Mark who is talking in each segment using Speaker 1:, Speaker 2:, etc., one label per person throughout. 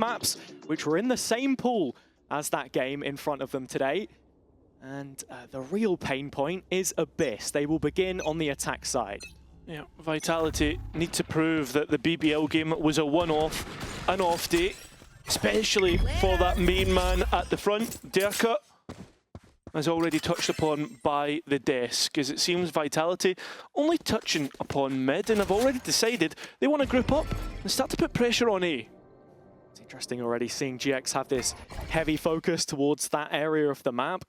Speaker 1: maps, which were in the same pool as that game in front of them today. And the real pain point is Abyss. They will begin on the attack side.
Speaker 2: Yeah, Vitality need to prove that the BBL game was a one-off, an off day, especially for that main man at the front. Derka, as already touched upon by the desk, as it seems Vitality only touching upon mid, and have already decided they want to group up and start to put pressure on A.
Speaker 1: It's interesting already seeing GX have this heavy focus towards that area of the map,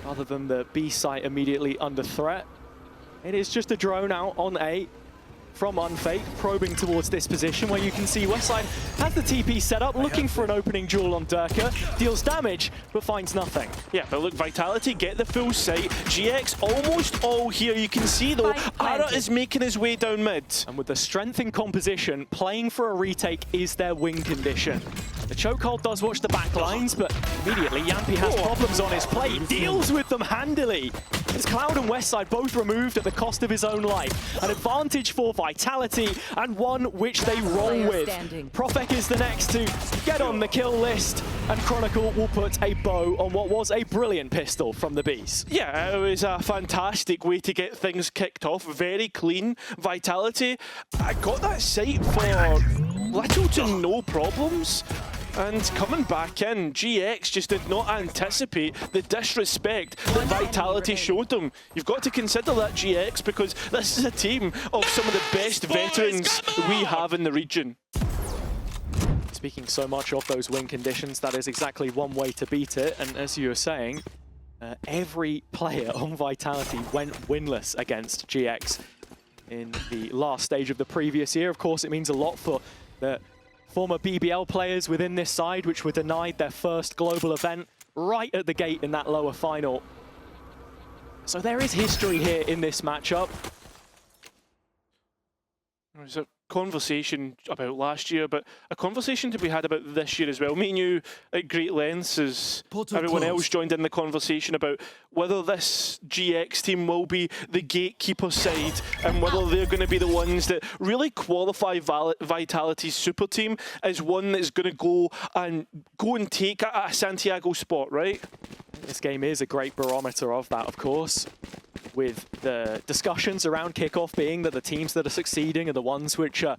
Speaker 1: rather than the B site immediately under threat. It is just a drone out on A from Unfate, probing towards this position where you can see Westside has the TP set up, looking for an opening duel on Derka, deals damage, but finds nothing.
Speaker 2: Yeah, but look, Vitality get the full sight. GX almost all here. You can see though, Ara is making his way down mid.
Speaker 1: And with the strength in composition, playing for a retake is their win condition. The chokehold does watch the back lines, but immediately Yampy has problems on his plate, deals with them handily. It's Cloud and Westside both removed at the cost of his own life. An advantage for Vitality, and one which they roll with. Profek is the next to get on the kill list, and Chronicle will put a bow on what was a brilliant pistol from the Bees.
Speaker 2: Yeah, it was a fantastic way to get things kicked off. Very clean. Vitality, I got that sight for little to no problems. And coming back in, GX just did not anticipate the disrespect that Vitality showed them. You've got to consider that, GX, because this is a team of some of the best veterans we have in the region.
Speaker 1: Speaking so much of those win conditions, that is exactly one way to beat it. And as you were saying, every player on Vitality went winless against GX in the last stage of the previous year. Of course, it means a lot for the former BBL players within this side, which were denied their first global event right at the gate in that lower final. So there is history here in this matchup.
Speaker 2: There's a conversation about last year, but a conversation to be had about this year as well. Me and you at great lengths, as everyone else joined in the conversation about whether this GX team will be the gatekeeper side and whether they're going to be the ones that really qualify Vitality's super team as one that's going to go and take a Santiago spot, right?
Speaker 1: This game is a great barometer of that, of course, with the discussions around Kickoff being that the teams that are succeeding are the ones which are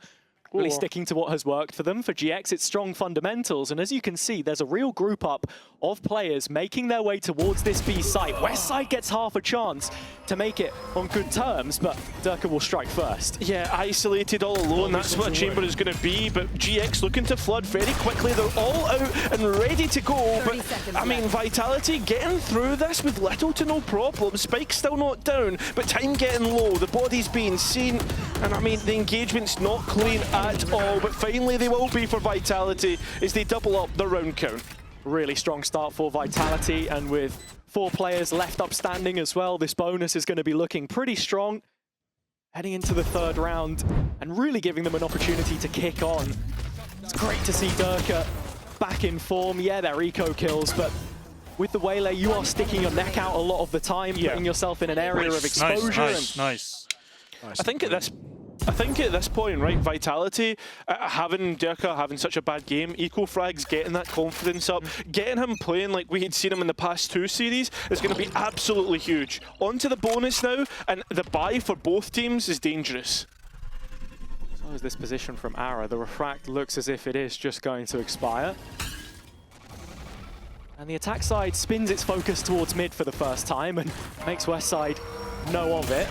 Speaker 1: really sticking to what has worked for them. For GX, it's strong fundamentals, and as you can see, there's a real group up of players making their way towards this B site. Westside gets half a chance to make it on good terms, but Derka will strike first.
Speaker 2: Yeah, isolated all alone, that's what a chamber is going to be, but GX looking to flood very quickly. They're all out and ready to go, but I mean, Vitality getting through this with little to no problem. Spike's still not down, but time getting low, the body's being seen, and I mean, the engagement's not clean at all, but finally they will be for Vitality as they double up the round count.
Speaker 1: Really strong start for Vitality, and with 4 players left up standing as well, this bonus is going to be looking pretty strong heading into the 3rd round and really giving them an opportunity to kick on. It's great to see Derka back in form. Yeah, they're eco kills, but with the Waylay, you are sticking your neck out a lot of the time, putting yourself in an area of exposure.
Speaker 3: Nice.
Speaker 2: I think at this point, right, Vitality, having Derka having such a bad game, Eco Frag's getting that confidence up, getting him playing like we had seen him in the past 2 series is going to be absolutely huge. On to the bonus now, and the buy for both teams is dangerous.
Speaker 1: So is this position from Ara. The refract looks as if it is just going to expire. And the attack side spins its focus towards mid for the first time and makes Westside know of it.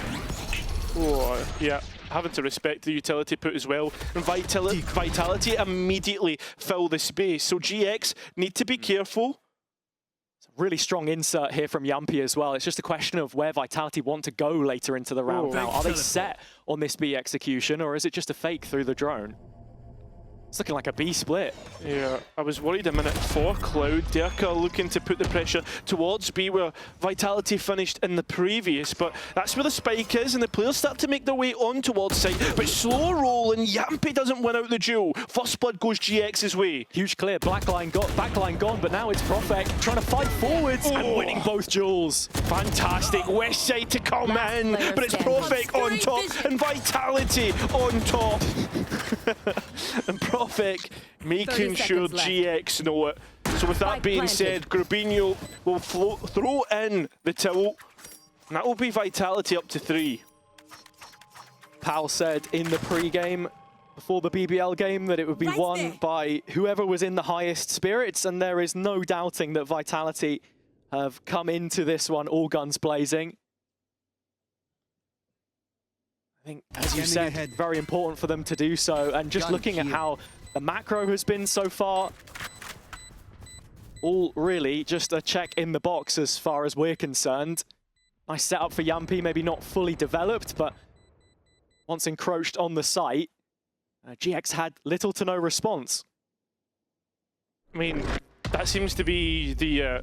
Speaker 2: Oh, yeah. Having to respect the utility put as well. And Vitality immediately fill the space. So GX need to be careful.
Speaker 1: It's a really strong insert here from Yampy as well. It's just a question of where Vitality want to go later into the round now. Are they set on this B execution, or is it just a fake through the drone? It's looking like a B split.
Speaker 2: Yeah, I was worried a minute for Cloud. Derka looking to put the pressure towards B, where Vitality finished in the previous, but that's where the spike is, and the players start to make their way on towards site. But slow roll, and Yampy doesn't win out the duel. First blood goes GX's way.
Speaker 1: Huge clear, backline gone, but now it's Profek trying to fight forwards and winning both duels.
Speaker 2: Fantastic, Westside to come in, but it's Profek on top, and Vitality on top. And Profik making sure GX know it. So with that being said, Grubinho will throw in the tilt, and that will be Vitality up to 3.
Speaker 1: Pal said in the pre-game, before the BBL game, that it would be won by whoever was in the highest spirits, and there is no doubting that Vitality have come into this one all guns blazing. I think, as you said, very important for them to do so, and just looking at how the macro has been so far, all really just a check in the box as far as we're concerned. Nice setup for Yampi, maybe not fully developed, but once encroached on the site, GX had little to no response.
Speaker 2: I mean, that seems to be the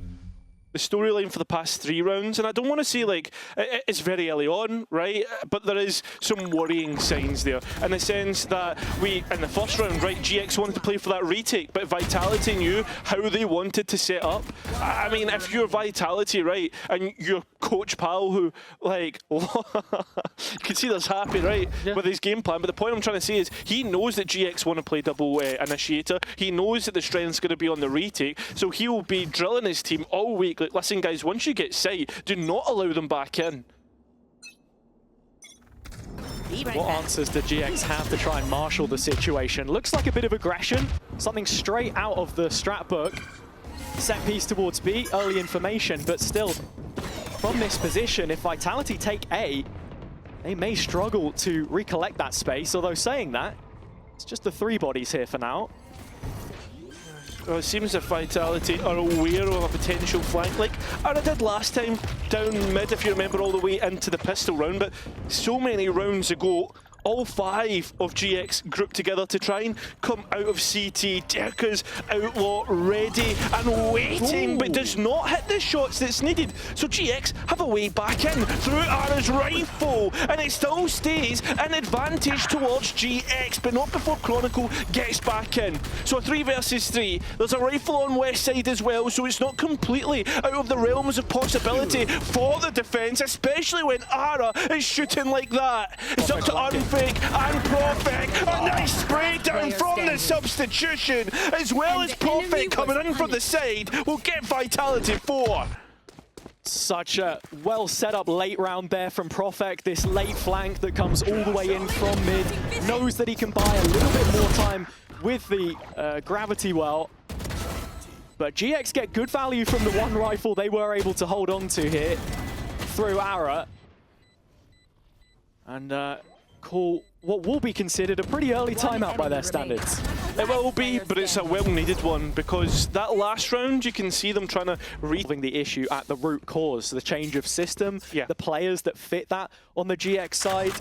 Speaker 2: storyline for the past 3 rounds, and I don't want to say like it's very early on, right? But there is some worrying signs there in the sense that in the first round, right, GX wanted to play for that retake, but Vitality knew how they wanted to set up. I mean, if you're Vitality, right, and your coach Pal, who like you can see there's happy, right, with his game plan. But the point I'm trying to say is he knows that GX want to play double initiator. He knows that the strength's going to be on the retake, so he will be drilling his team all week. Like, listen guys, once you get sight, do not allow them back in.
Speaker 1: What answers did GX have to try and marshal the situation? Looks like a bit of aggression, something straight out of the strat book. Set piece towards B, early information, but still, from this position, if Vitality take A, they may struggle to recollect that space, although saying that, it's just the 3 bodies here for now.
Speaker 2: Well, it seems that Vitality are aware of a potential flank, like I did last time down mid, if you remember, all the way into the pistol round. But so many rounds ago, all 5 of GX grouped together to try and come out of CT. Derka's Outlaw ready and waiting, but does not hit the shots that's needed. So GX have a way back in through Ara's rifle, and it still stays an advantage towards GX, but not before Chronicle gets back in. So a 3 versus 3. There's a rifle on west side as well, so it's not completely out of the realms of possibility for the defense, especially when Ara is shooting like that. It's up to Unfake and Profik. A nice spray down from the substitution, as well as Profik coming in from the side will get Vitality 4.
Speaker 1: Such a well set up late round there from Profik. This late flank that comes all the way in from mid. Knows that he can buy a little bit more time with the gravity well. But GX get good value from the 1 rifle they were able to hold on to here through Ara. And call what will be considered a pretty early timeout by their standards.
Speaker 2: It will be, but it's a well-needed one, because that last round, you can see them trying to
Speaker 1: resolving the issue at the root cause, the change of system,
Speaker 2: yeah.
Speaker 1: The players that fit that on the GX side.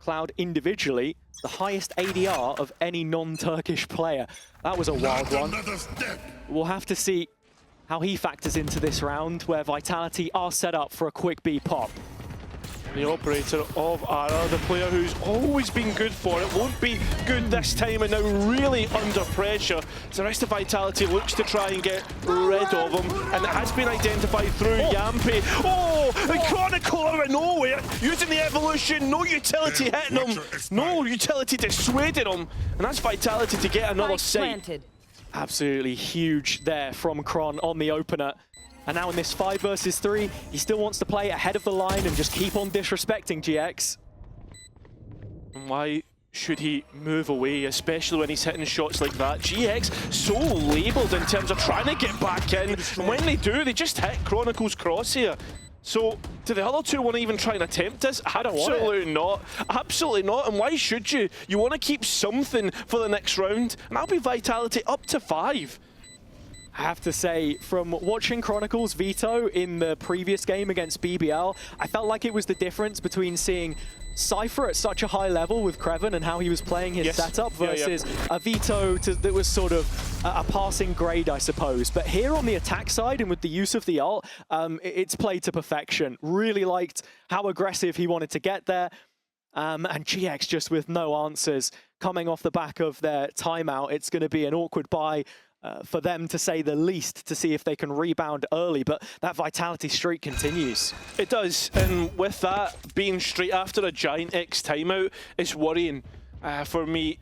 Speaker 1: Cloud individually, the highest ADR of any non-Turkish player. That was a wild one. We'll have to see how he factors into this round, where Vitality are set up for a quick B pop.
Speaker 2: The operator of Ara, the player who's always been good for it, won't be good this time, and now really under pressure. So the rest of Vitality looks to try and get rid of him, and it has been identified through Yampi. Oh, the Chronicle out of nowhere, using the evolution, no utility hitting him, no utility dissuading him, and that's Vitality to get another sight.
Speaker 1: Absolutely huge there from Kron on the opener. And now in this 5 versus 3, he still wants to play ahead of the line and just keep on disrespecting GX.
Speaker 2: And why should he move away, especially when he's hitting shots like that? GX so labelled in terms of trying to get back in, and when they do, they just hit Chronicle's crosshair. So, do the other 2 want to even try and attempt this? Absolutely not. Absolutely not. And why should you? You want to keep something for the next round, and that'll be Vitality up to 5.
Speaker 1: I have to say, from watching Chronicle's Veto in the previous game against BBL, I felt like it was the difference between seeing Cypher at such a high level with Kreven and how he was playing his setup versus a Veto that was sort of a passing grade, I suppose. But here on the attack side and with the use of the ult, it's played to perfection. Really liked how aggressive he wanted to get there. And GX just with no answers coming off the back of their timeout. It's going to be an awkward bye for them, to say the least, to see if they can rebound early, but that Vitality streak continues.
Speaker 2: It does, and with that being straight after a Giant X timeout, it's worrying for me.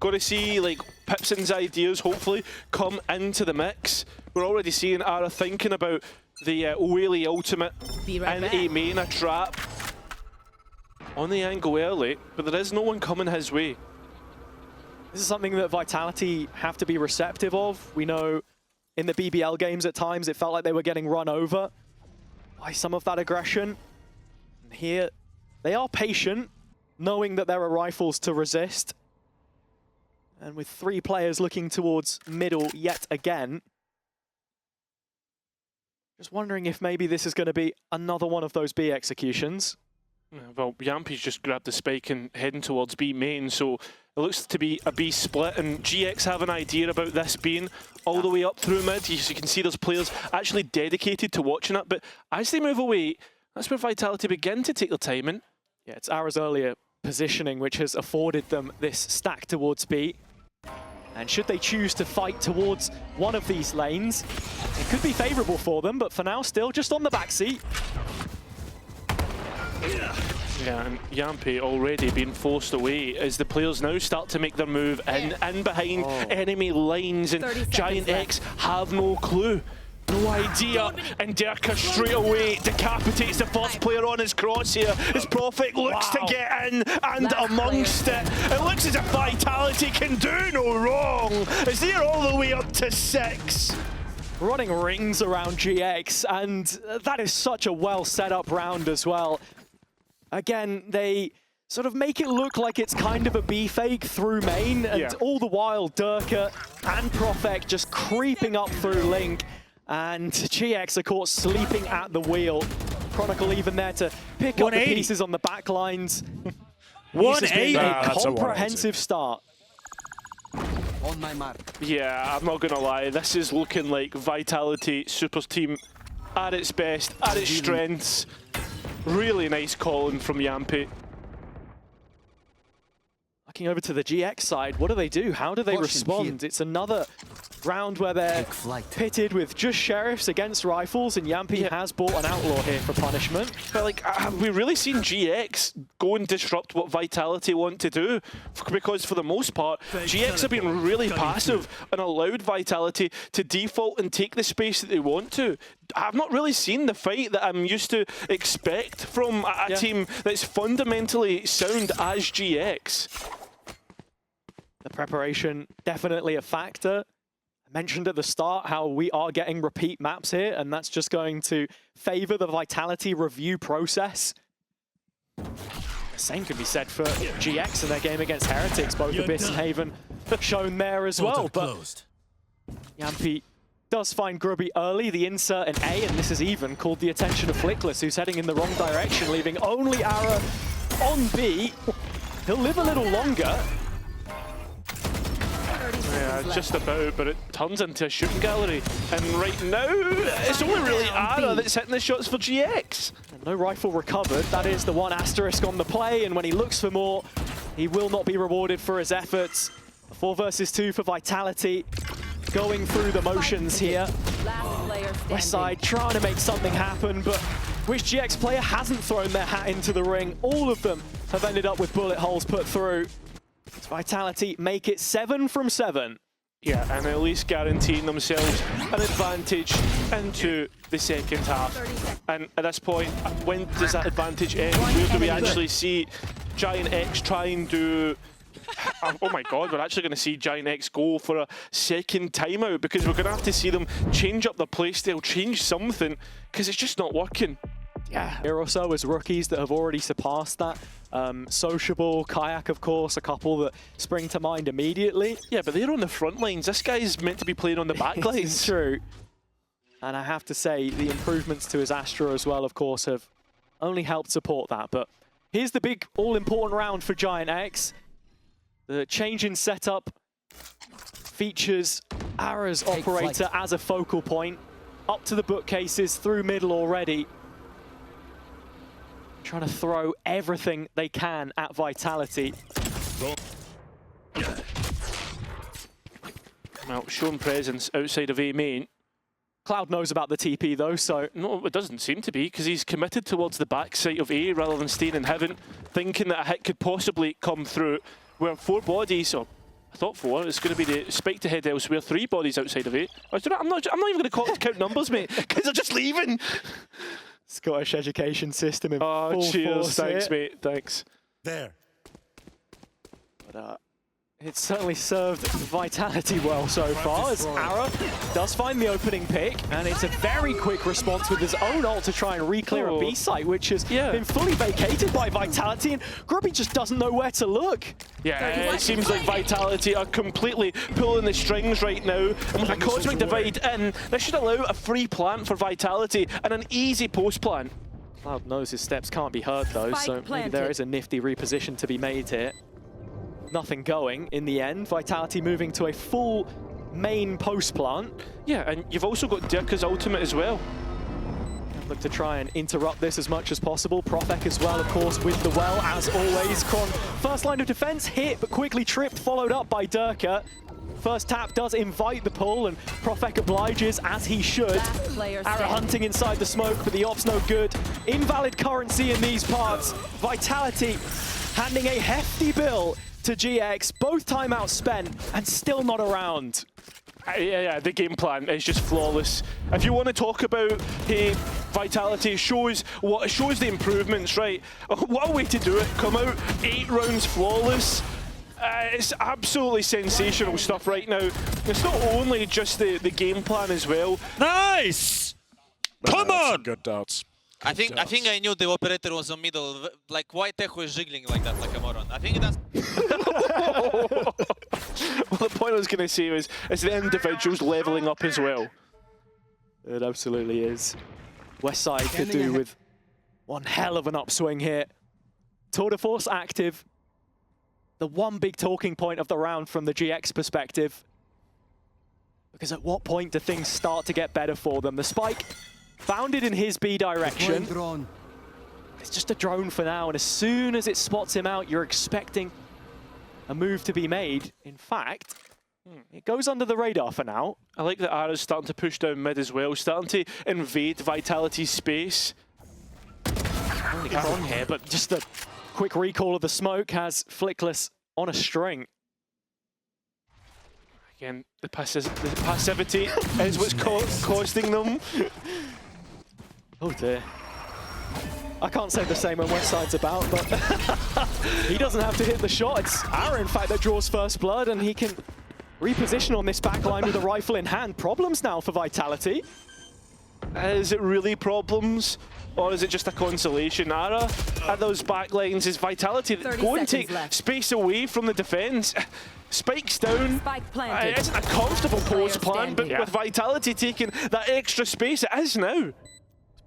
Speaker 2: got to see like Pipson's ideas hopefully come into the mix. We're already seeing Ara thinking about the Oily ultimate and a main, a trap on the angle early, but there is no one coming his way.
Speaker 1: This is something that Vitality have to be receptive of. We know in the BBL games at times it felt like they were getting run over by some of that aggression. And here they are patient, knowing that there are rifles to resist. And with 3 players looking towards middle yet again, just wondering if maybe this is going to be another one of those B executions.
Speaker 2: Well, Yampi's just grabbed the spike and heading towards B main, so it looks to be a B split, and GX have an idea about this being all the way up through mid. As you can see, there's players actually dedicated to watching it, but as they move away, that's where Vitality begin to take their time in.
Speaker 1: Yeah, it's Ara's earlier positioning which has afforded them this stack towards B. And should they choose to fight towards one of these lanes, it could be favourable for them, but for now, still just on the backseat.
Speaker 2: Yeah, and Yampi already being forced away as the players now start to make their move in behind enemy lines, and Giant X have no clue. No idea, and Derka straight away decapitates the first player on his crosshair as Prophet looks to get in and amongst it. It looks as if Vitality can do no wrong as they're all the way up to 6.
Speaker 1: Running rings around GX, and that is such a well set up round as well. Again, they sort of make it look like it's kind of a B fake through main, and all the while Derka and Prophet just creeping up through Link. And GX are caught sleeping at the wheel. Chronicle even there to pick up the pieces on the back lines.
Speaker 3: 180.
Speaker 1: A comprehensive start.
Speaker 3: On my mark.
Speaker 2: Yeah, I'm not gonna lie, this is looking like Vitality Supers team at its best, at its strengths. Really nice calling from Yampi.
Speaker 1: Looking over to the GX side, what do? How do they respond? It's another round where they're pitted with just sheriffs against rifles, and Yampi has bought an outlaw here for punishment.
Speaker 2: But like, have we really seen GX go and disrupt what Vitality want to do? Because for the most part, GX have been really passive and allowed Vitality to default and take the space that they want to. I've not really seen the fight that I'm used to expect from a team that's fundamentally sound as GX.
Speaker 1: The preparation, definitely a factor. I mentioned at the start how we are getting repeat maps here, and that's just going to favor the Vitality review process. The same can be said for GX in their game against Heretics, both Abyss and Haven shown there as well. But Yampi does find Grubby early, the insert in A, and this is even called the attention of Flickless, who's heading in the wrong direction, leaving only Ara on B. He'll live a little longer.
Speaker 2: Yeah, just about, but it turns into a shooting gallery. And right now, it's only really Ara that's hitting the shots for GX.
Speaker 1: No rifle recovered. That is the one asterisk on the play, and when he looks for more, he will not be rewarded for his efforts. 4 versus 2 for Vitality. Going through the motions here. Westside trying to make something happen, but which GX player hasn't thrown their hat into the ring? All of them have ended up with bullet holes put through. Vitality make it 7 from 7.
Speaker 2: Yeah, and at least guaranteeing themselves an advantage into the second half. And at this point, when does that advantage end? Where do we actually see Giant X try and do... Oh my god, we're actually going to see Giant X go for a second timeout, because we're going to have to see them change up their playstyle, change something, because it's just not working.
Speaker 1: Yeah, here or so as rookies that have already surpassed that. Sociable, Kayak, of course, a couple that spring to mind immediately.
Speaker 2: Yeah, but they're on the front lines. This guy's meant to be playing on the back lines.
Speaker 1: It's true. And I have to say, the improvements to his Astra as well, of course, have only helped support that. But here's the big, all-important round for Giant X. The change in setup features Ara's operator as a focal point. Up to the bookcases, through middle already. Trying to throw everything they can at Vitality.
Speaker 2: Well, shown presence outside of A main.
Speaker 1: Cloud knows about the TP though, so...
Speaker 2: No, it doesn't seem to be, because he's committed towards the backside of A rather than staying in Heaven, thinking that a hit could possibly come through, where 4 bodies, or I thought 4. It's going to be the spike to head elsewhere. 3 bodies outside of 8. I'm not even going to count numbers, mate, because they're just leaving.
Speaker 1: Scottish education system in full
Speaker 2: cheers.
Speaker 1: force.
Speaker 2: Thanks,
Speaker 1: here.
Speaker 2: mate. Thanks.
Speaker 4: There.
Speaker 1: But, it's certainly served Vitality well so far, as Ara does find the opening pick, and it's a very quick response with his own ult to try and re-clear a B site, which has been fully vacated by Vitality, and Grubby just doesn't know where to look.
Speaker 2: Yeah, it seems like Vitality are completely pulling the strings right now, and with a Cosmic Divide in, this should allow a free plant for Vitality and an easy post-plant.
Speaker 1: Cloud knows his steps can't be heard though, so maybe there is a nifty reposition to be made here. Nothing going in the end. Vitality moving to a full main post plant.
Speaker 2: Yeah, and you've also got Dirka's ultimate as well.
Speaker 1: Look to try and interrupt this as much as possible. Profek as well, of course, with the well, as always. Kron, first line of defense, hit, but quickly tripped, followed up by Dirka. First tap does invite the pull, and Profek obliges, as he should. Ara hunting inside the smoke, but the op's no good. Invalid currency in these parts. Vitality handing a hefty bill to GX, both timeouts spent, and still not around.
Speaker 2: Yeah, the game plan is just flawless. If you want to talk about, hey, Vitality shows the improvements, right? What a way to do it. Come out 8 rounds flawless. It's absolutely sensational stuff right now. It's not only just the game plan as well.
Speaker 4: Nice! Come on!
Speaker 5: Good doubts.
Speaker 6: I think I knew the operator was on middle. Like, why Tech was jiggling like that, like a moron? I think that's...
Speaker 2: Well, the point I was going to say was, it's the individuals leveling up as well.
Speaker 1: It absolutely is. Westside could do with one hell of an upswing here. Tour de Force active. The one big talking point of the round from the GX perspective. Because at what point do things start to get better for them? The spike found it in his B direction. It's just a drone for now, and as soon as it spots him out, you're expecting a move to be made. In fact, it goes under the radar for now.
Speaker 2: I like that Ara's starting to push down mid as well, starting to invade Vitality's space.
Speaker 1: Only Kron here, but just a quick recall of the smoke has Flickless on a string.
Speaker 2: Again, the passivity is what's costing them.
Speaker 1: Oh dear. I can't say the same when Westside's about, but he doesn't have to hit the shot. It's Ara, in fact, that draws first blood, and he can reposition on this backline with a rifle in hand. Problems now for Vitality.
Speaker 2: Is it really problems? Or is it just a consolation? Ara at those backlines is Vitality that go and take space away from the defense. Spikes down. It isn't a comfortable pose plan, but with Vitality taking that extra space, it is now.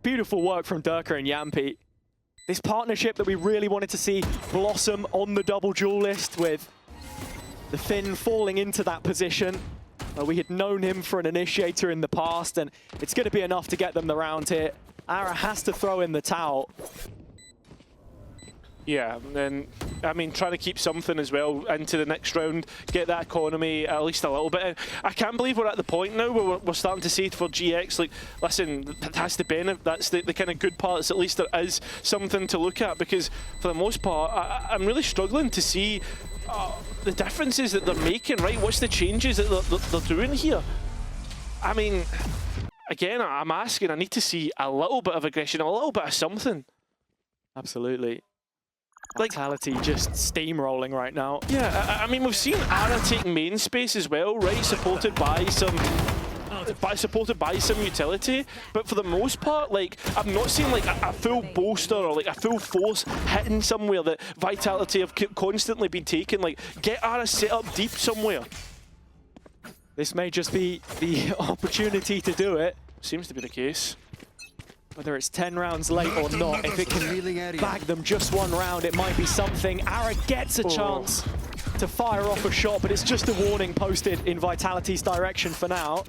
Speaker 1: Beautiful work from Dirka and Yampi. This partnership that we really wanted to see blossom on the double duel list, with the Finn falling into that position. We had known him for an initiator in the past, and it's going to be enough to get them the round here. Ara has to throw in the towel.
Speaker 2: Yeah, and I mean, trying to keep something as well into the next round, get that economy at least a little bit. I can't believe we're at the point now where we're starting to say for GX, like, listen, that's the benefit, that's the kind of good parts, at least there is something to look at, because for the most part, I'm really struggling to see the differences that they're making, right? What's the changes that they're doing here? I mean, again, I'm asking, I need to see a little bit of aggression, a little bit of something.
Speaker 1: Absolutely. Vitality just steamrolling right now.
Speaker 2: Yeah, I mean, we've seen Ara take main space as well, right? Supported by some utility, but for the most part, like, I've not seen like a full bolster or like a full force hitting somewhere that Vitality have constantly been taking. Like, get Ara set up deep somewhere.
Speaker 1: This may just be the opportunity to do it.
Speaker 2: Seems to be the case.
Speaker 1: Whether it's 10 rounds late or not, if it can bag them just one round, it might be something. Ara gets a chance to fire off a shot, but it's just a warning posted in Vitality's direction for now.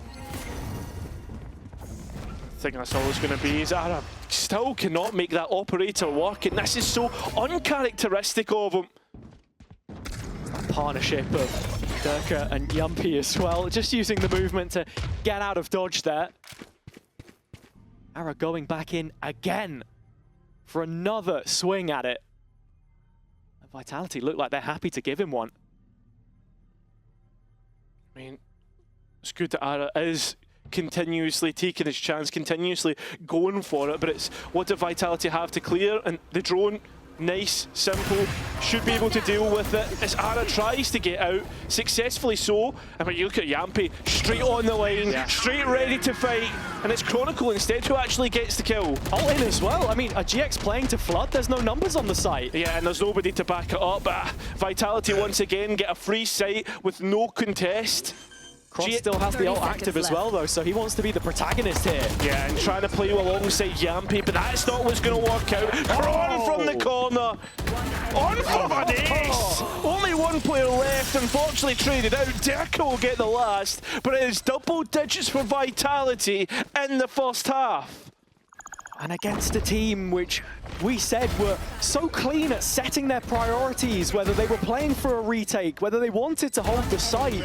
Speaker 2: I think that's all it's going to be, is Ara still cannot make that operator work, and this is so uncharacteristic of him.
Speaker 1: That partnership of Dirka and Yampi as well, just using the movement to get out of dodge there. Ara going back in again for another swing at it. And Vitality look like they're happy to give him one.
Speaker 2: I mean, it's good that Ara is continuously taking his chance, continuously going for it, but it's what do Vitality have to clear? And the drone, nice, simple, should be able to deal with it. As Ara tries to get out, successfully so. And when you look at Yampi, straight on the line, straight ready to fight, and it's Chronicle instead who actually gets the kill.
Speaker 1: Ult in as well. I mean, a GX playing to Flood, there's no numbers on the site.
Speaker 2: Yeah, and there's nobody to back it up. Vitality once again get a free sight with no contest.
Speaker 1: Cross still has the ult active as well, though, so he wants to be the protagonist here.
Speaker 2: Yeah, and trying to play alongside Yampi, but that's not what's going to work out. Drawn from the corner. On for an ace! Only one player left, unfortunately traded out. Derka will get the last, but it is double digits for Vitality in the first half.
Speaker 1: And against a team which we said were so clean at setting their priorities, whether they were playing for a retake, whether they wanted to hold the site,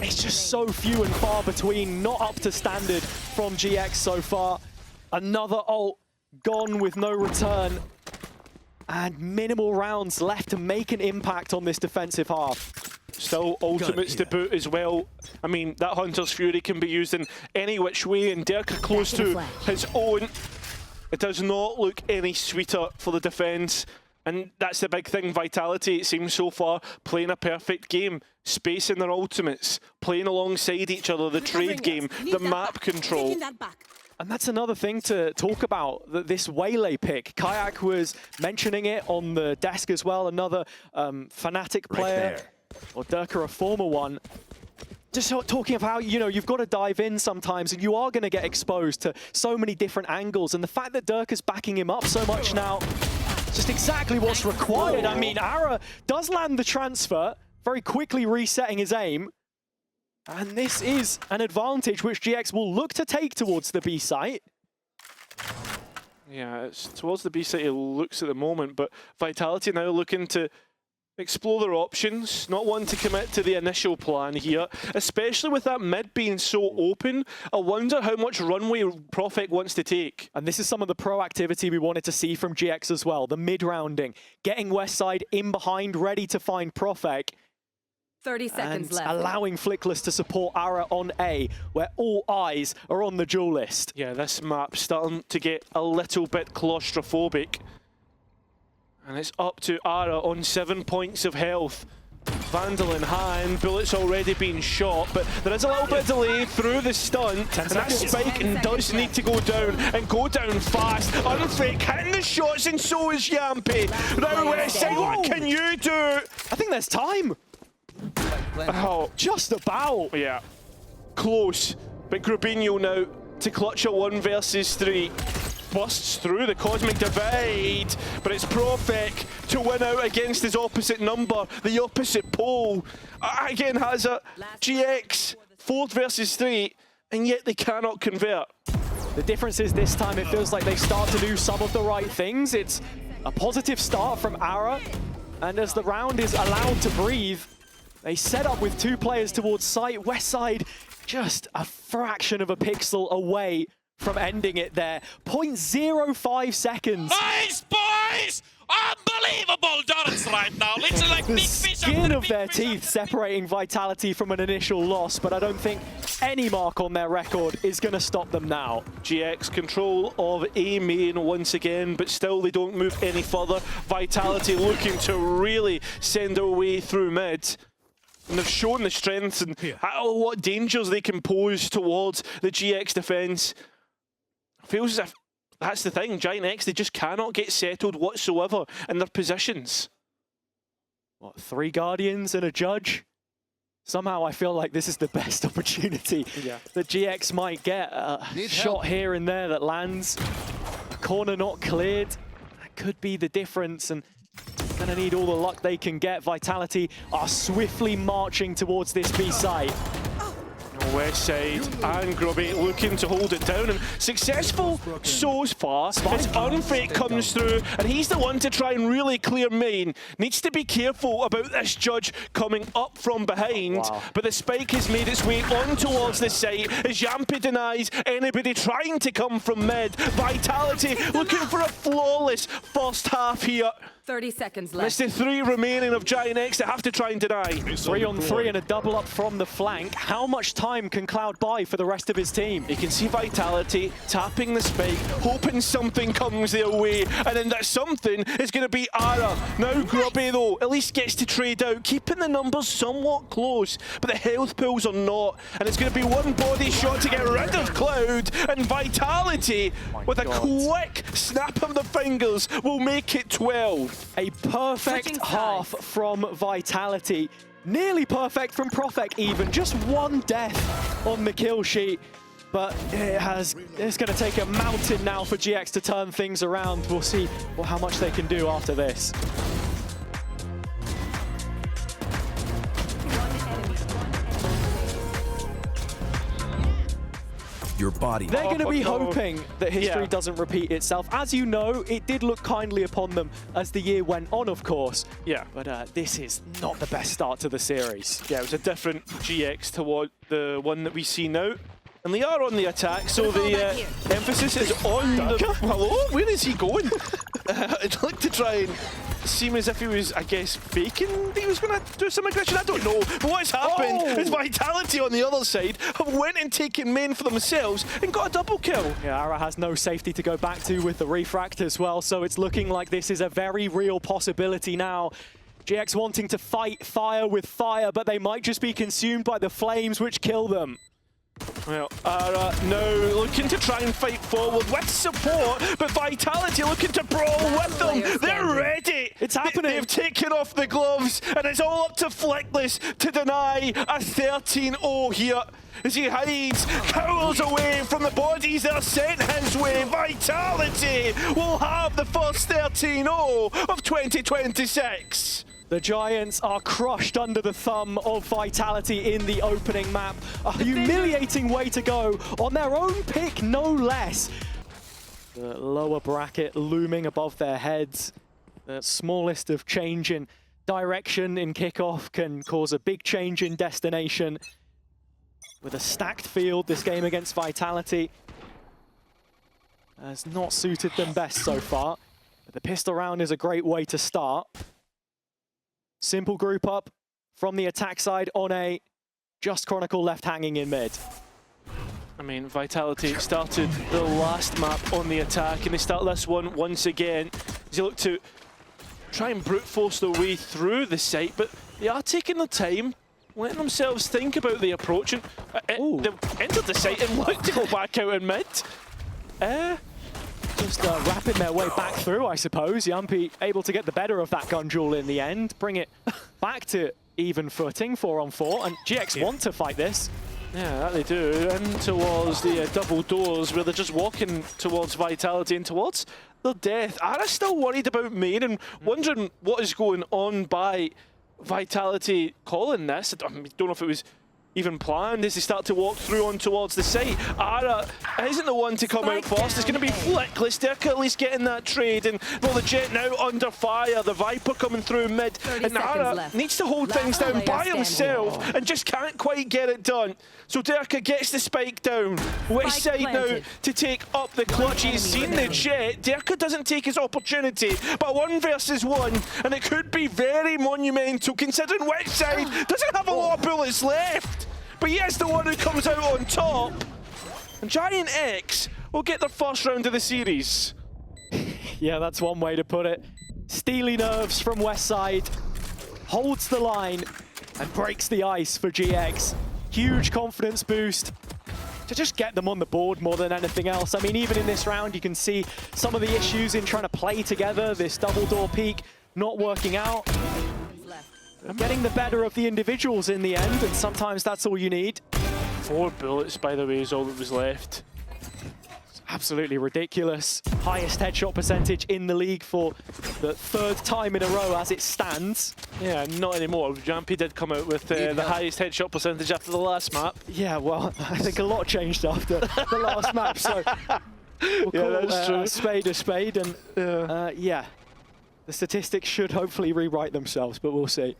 Speaker 1: it's just so few and far between, not up to standard from GX so far. Another ult gone with no return, and minimal rounds left to make an impact on this defensive half.
Speaker 2: Still ultimates to boot as well. I mean, that Hunter's Fury can be used in any which way, and Derka close to his own. It does not look any sweeter for the defense, and that's the big thing. Vitality, it seems so far, playing a perfect game, spacing their ultimates, playing alongside each other, the trade game, the map control.
Speaker 1: And that's another thing to talk about, this Waylay pick. Kayak was mentioning it on the desk as well, another Fnatic player, or Derka, a former one. Just talking of how, you know, you've got to dive in sometimes, and you are going to get exposed to so many different angles. And the fact that Derka's backing him up so much now, just exactly what's required. I mean, Ara does land the transfer, very quickly resetting his aim. And this is an advantage which GX will look to take towards the B site.
Speaker 2: Yeah, it's towards the B site it looks at the moment, but Vitality now looking to explore their options, not one to commit to the initial plan here, especially with that mid being so open. I wonder how much runway Profec wants to take.
Speaker 1: And this is some of the proactivity we wanted to see from GX as well, the mid-rounding, getting Westside in behind, ready to find Profec.
Speaker 5: 30 seconds left.
Speaker 1: Allowing Flickless to support Ara on A, where all eyes are on the duelist.
Speaker 2: Yeah, this map's starting to get a little bit claustrophobic. And it's up to Ara on 7 points of health. Vandal in hand, bullets already being shot, but there is a little bit of delay through the stunt, and that spike does need to go down, and go down fast. Unfake hitting the shots, and so is Yampi. Now Westside, what can you do?
Speaker 1: I think there's time.
Speaker 2: Oh,
Speaker 1: Just about.
Speaker 2: yeah, close. But Grubinho now to clutch a 1 versus 3. Busts through the Cosmic Divide, but it's Profec to win out against his opposite number, the opposite pole. Again has a GX, 4 versus 3, and yet they cannot convert.
Speaker 1: The difference is this time it feels like they start to do some of the right things. It's a positive start from Ara, and as the round is allowed to breathe, they set up with 2 players towards site. Westside just a fraction of a pixel away from ending it there. 0.05 seconds.
Speaker 4: Nice, boys! Unbelievable dance right now. Literally like
Speaker 1: The
Speaker 4: big fish
Speaker 1: skin
Speaker 4: after
Speaker 1: of
Speaker 4: big
Speaker 1: their
Speaker 4: fish
Speaker 1: teeth separating Vitality from an initial loss, but I don't think any mark on their record is going to stop them now.
Speaker 2: GX control of A main once again, but still they don't move any further. Vitality looking to really send their way through mid. And they've shown the strengths and what dangers they can pose towards the GX defense. Feels as if that's the thing. Giant X, they just cannot get settled whatsoever in their positions.
Speaker 1: What, 3 Guardians and a Judge? Somehow I feel like this is the best opportunity that GX might get. A shot here and there that lands. A corner not cleared. That could be the difference, and gonna need all the luck they can get. Vitality are swiftly marching towards this B site.
Speaker 2: Westside and Grubby looking to hold it down, and successful so far. As Unfake comes through, and he's the one to try and really clear main. Needs to be careful about this Judge coming up from behind, but the spike has made its way on towards the site as Yampi denies anybody trying to come from mid. Vitality looking for a flawless first half here.
Speaker 5: 30 seconds
Speaker 2: And it's
Speaker 5: left.
Speaker 2: the 3 remaining of Giant X that have to try and deny.
Speaker 1: 3 on 3 and a double up from the flank. How much time can Cloud buy for the rest of his team?
Speaker 2: You can see Vitality tapping the spike, hoping something comes their way, and then that something is going to be Ara. Now Grubby, though, at least gets to trade out, keeping the numbers somewhat close, but the health pools are not, and it's going to be one body shot to get rid of Cloud, and Vitality, with a quick snap of the fingers, will make it 12.
Speaker 1: A perfect
Speaker 5: Switching
Speaker 1: half
Speaker 5: sides.
Speaker 1: from Vitality. Nearly perfect from Profek even. Just 1 death on the kill sheet. But it's going to take a mountain now for GX to turn things around. We'll see how much they can do after this.
Speaker 3: Your body.
Speaker 1: They're going to be
Speaker 2: no.
Speaker 1: hoping that history
Speaker 2: Yeah.
Speaker 1: doesn't repeat itself. As you know, it did look kindly upon them as the year went on, of course.
Speaker 2: Yeah.
Speaker 1: But this is not the best start to the series.
Speaker 2: Yeah, it was a different GX to what the one that we see now. And they are on the attack, so the emphasis is on the... Hello? Where is he going? I'd like to try and seem as if he was, I guess, faking that he was going to do some aggression. I don't know. But what's happened is Vitality on the other side have went and taken main for themselves and got a double kill.
Speaker 1: Yeah, Ara has no safety to go back to with the refract as well, so it's looking like this is a very real possibility now. GX wanting to fight fire with fire, but they might just be consumed by the flames which kill them.
Speaker 2: Well, Ara now looking to try and fight forward with support, but Vitality looking to brawl with them. They're ready.
Speaker 1: It's happening.
Speaker 2: They've taken off the gloves, and it's all up to Flickless to deny a 13-0 here. As he hides, cowls away from the bodies that are sent his way. Vitality will have the first 13-0 of 2026.
Speaker 1: The Giants are crushed under the thumb of Vitality in the opening map. A humiliating way to go on their own pick, no less. The lower bracket looming above their heads. The smallest of change in direction in kickoff can cause a big change in destination. With a stacked field, this game against Vitality has not suited them best so far. But the pistol round is a great way to start. Simple group up from the attack side on a Just Chronicle left hanging in mid.
Speaker 2: I mean, Vitality started the last map on the attack, and they start this one once again. As they look to try and brute force their way through the site, but they are taking their time, letting themselves think about the approach, and they've entered the site and look to go back out in mid.
Speaker 1: Just wrapping their way back through, I suppose. Yampi able to get the better of that gun duel in the end, bring it back to even footing, 4-on-4, and GX want to fight this.
Speaker 2: Yeah, that they do, and towards the double doors where they're just walking towards Vitality and towards their death. Ara's still worried about main and wondering what is going on by Vitality calling this. I don't know if it was even planned as they start to walk through on towards the site. Ara isn't the one to come out first. It's going to be Flickless. Dirk at least getting that trade, and well, the Jet now under fire. The Viper coming through mid, and Ara needs to hold things down by himself and just can't quite get it done. So Dirk gets the spike down. West side now to take up the clutch. He's seen the Jet. Dirk doesn't take his opportunity, but 1 versus 1, and it could be very monumental considering West side doesn't have a lot of bullets left. But he is the one who comes out on top. And Giant X will get their first round of the series.
Speaker 1: Yeah, that's one way to put it. Steely nerves from Westside. Holds the line and breaks the ice for GX. Huge confidence boost to just get them on the board more than anything else. I mean, even in this round, you can see some of the issues in trying to play together. This double door peak not working out. Getting the better of the individuals in the end, and sometimes that's all you need.
Speaker 2: 4 bullets, by the way, is all that was left.
Speaker 1: It's absolutely ridiculous. Highest headshot percentage in the league for the 3rd time in a row as it stands.
Speaker 2: Yeah, not anymore. Jampy did come out with the highest headshot percentage after the last map.
Speaker 1: Yeah, well, I think a lot changed after the last map, so we'll call
Speaker 2: that's true.
Speaker 1: a spade, and yeah, the statistics should hopefully rewrite themselves, but we'll see.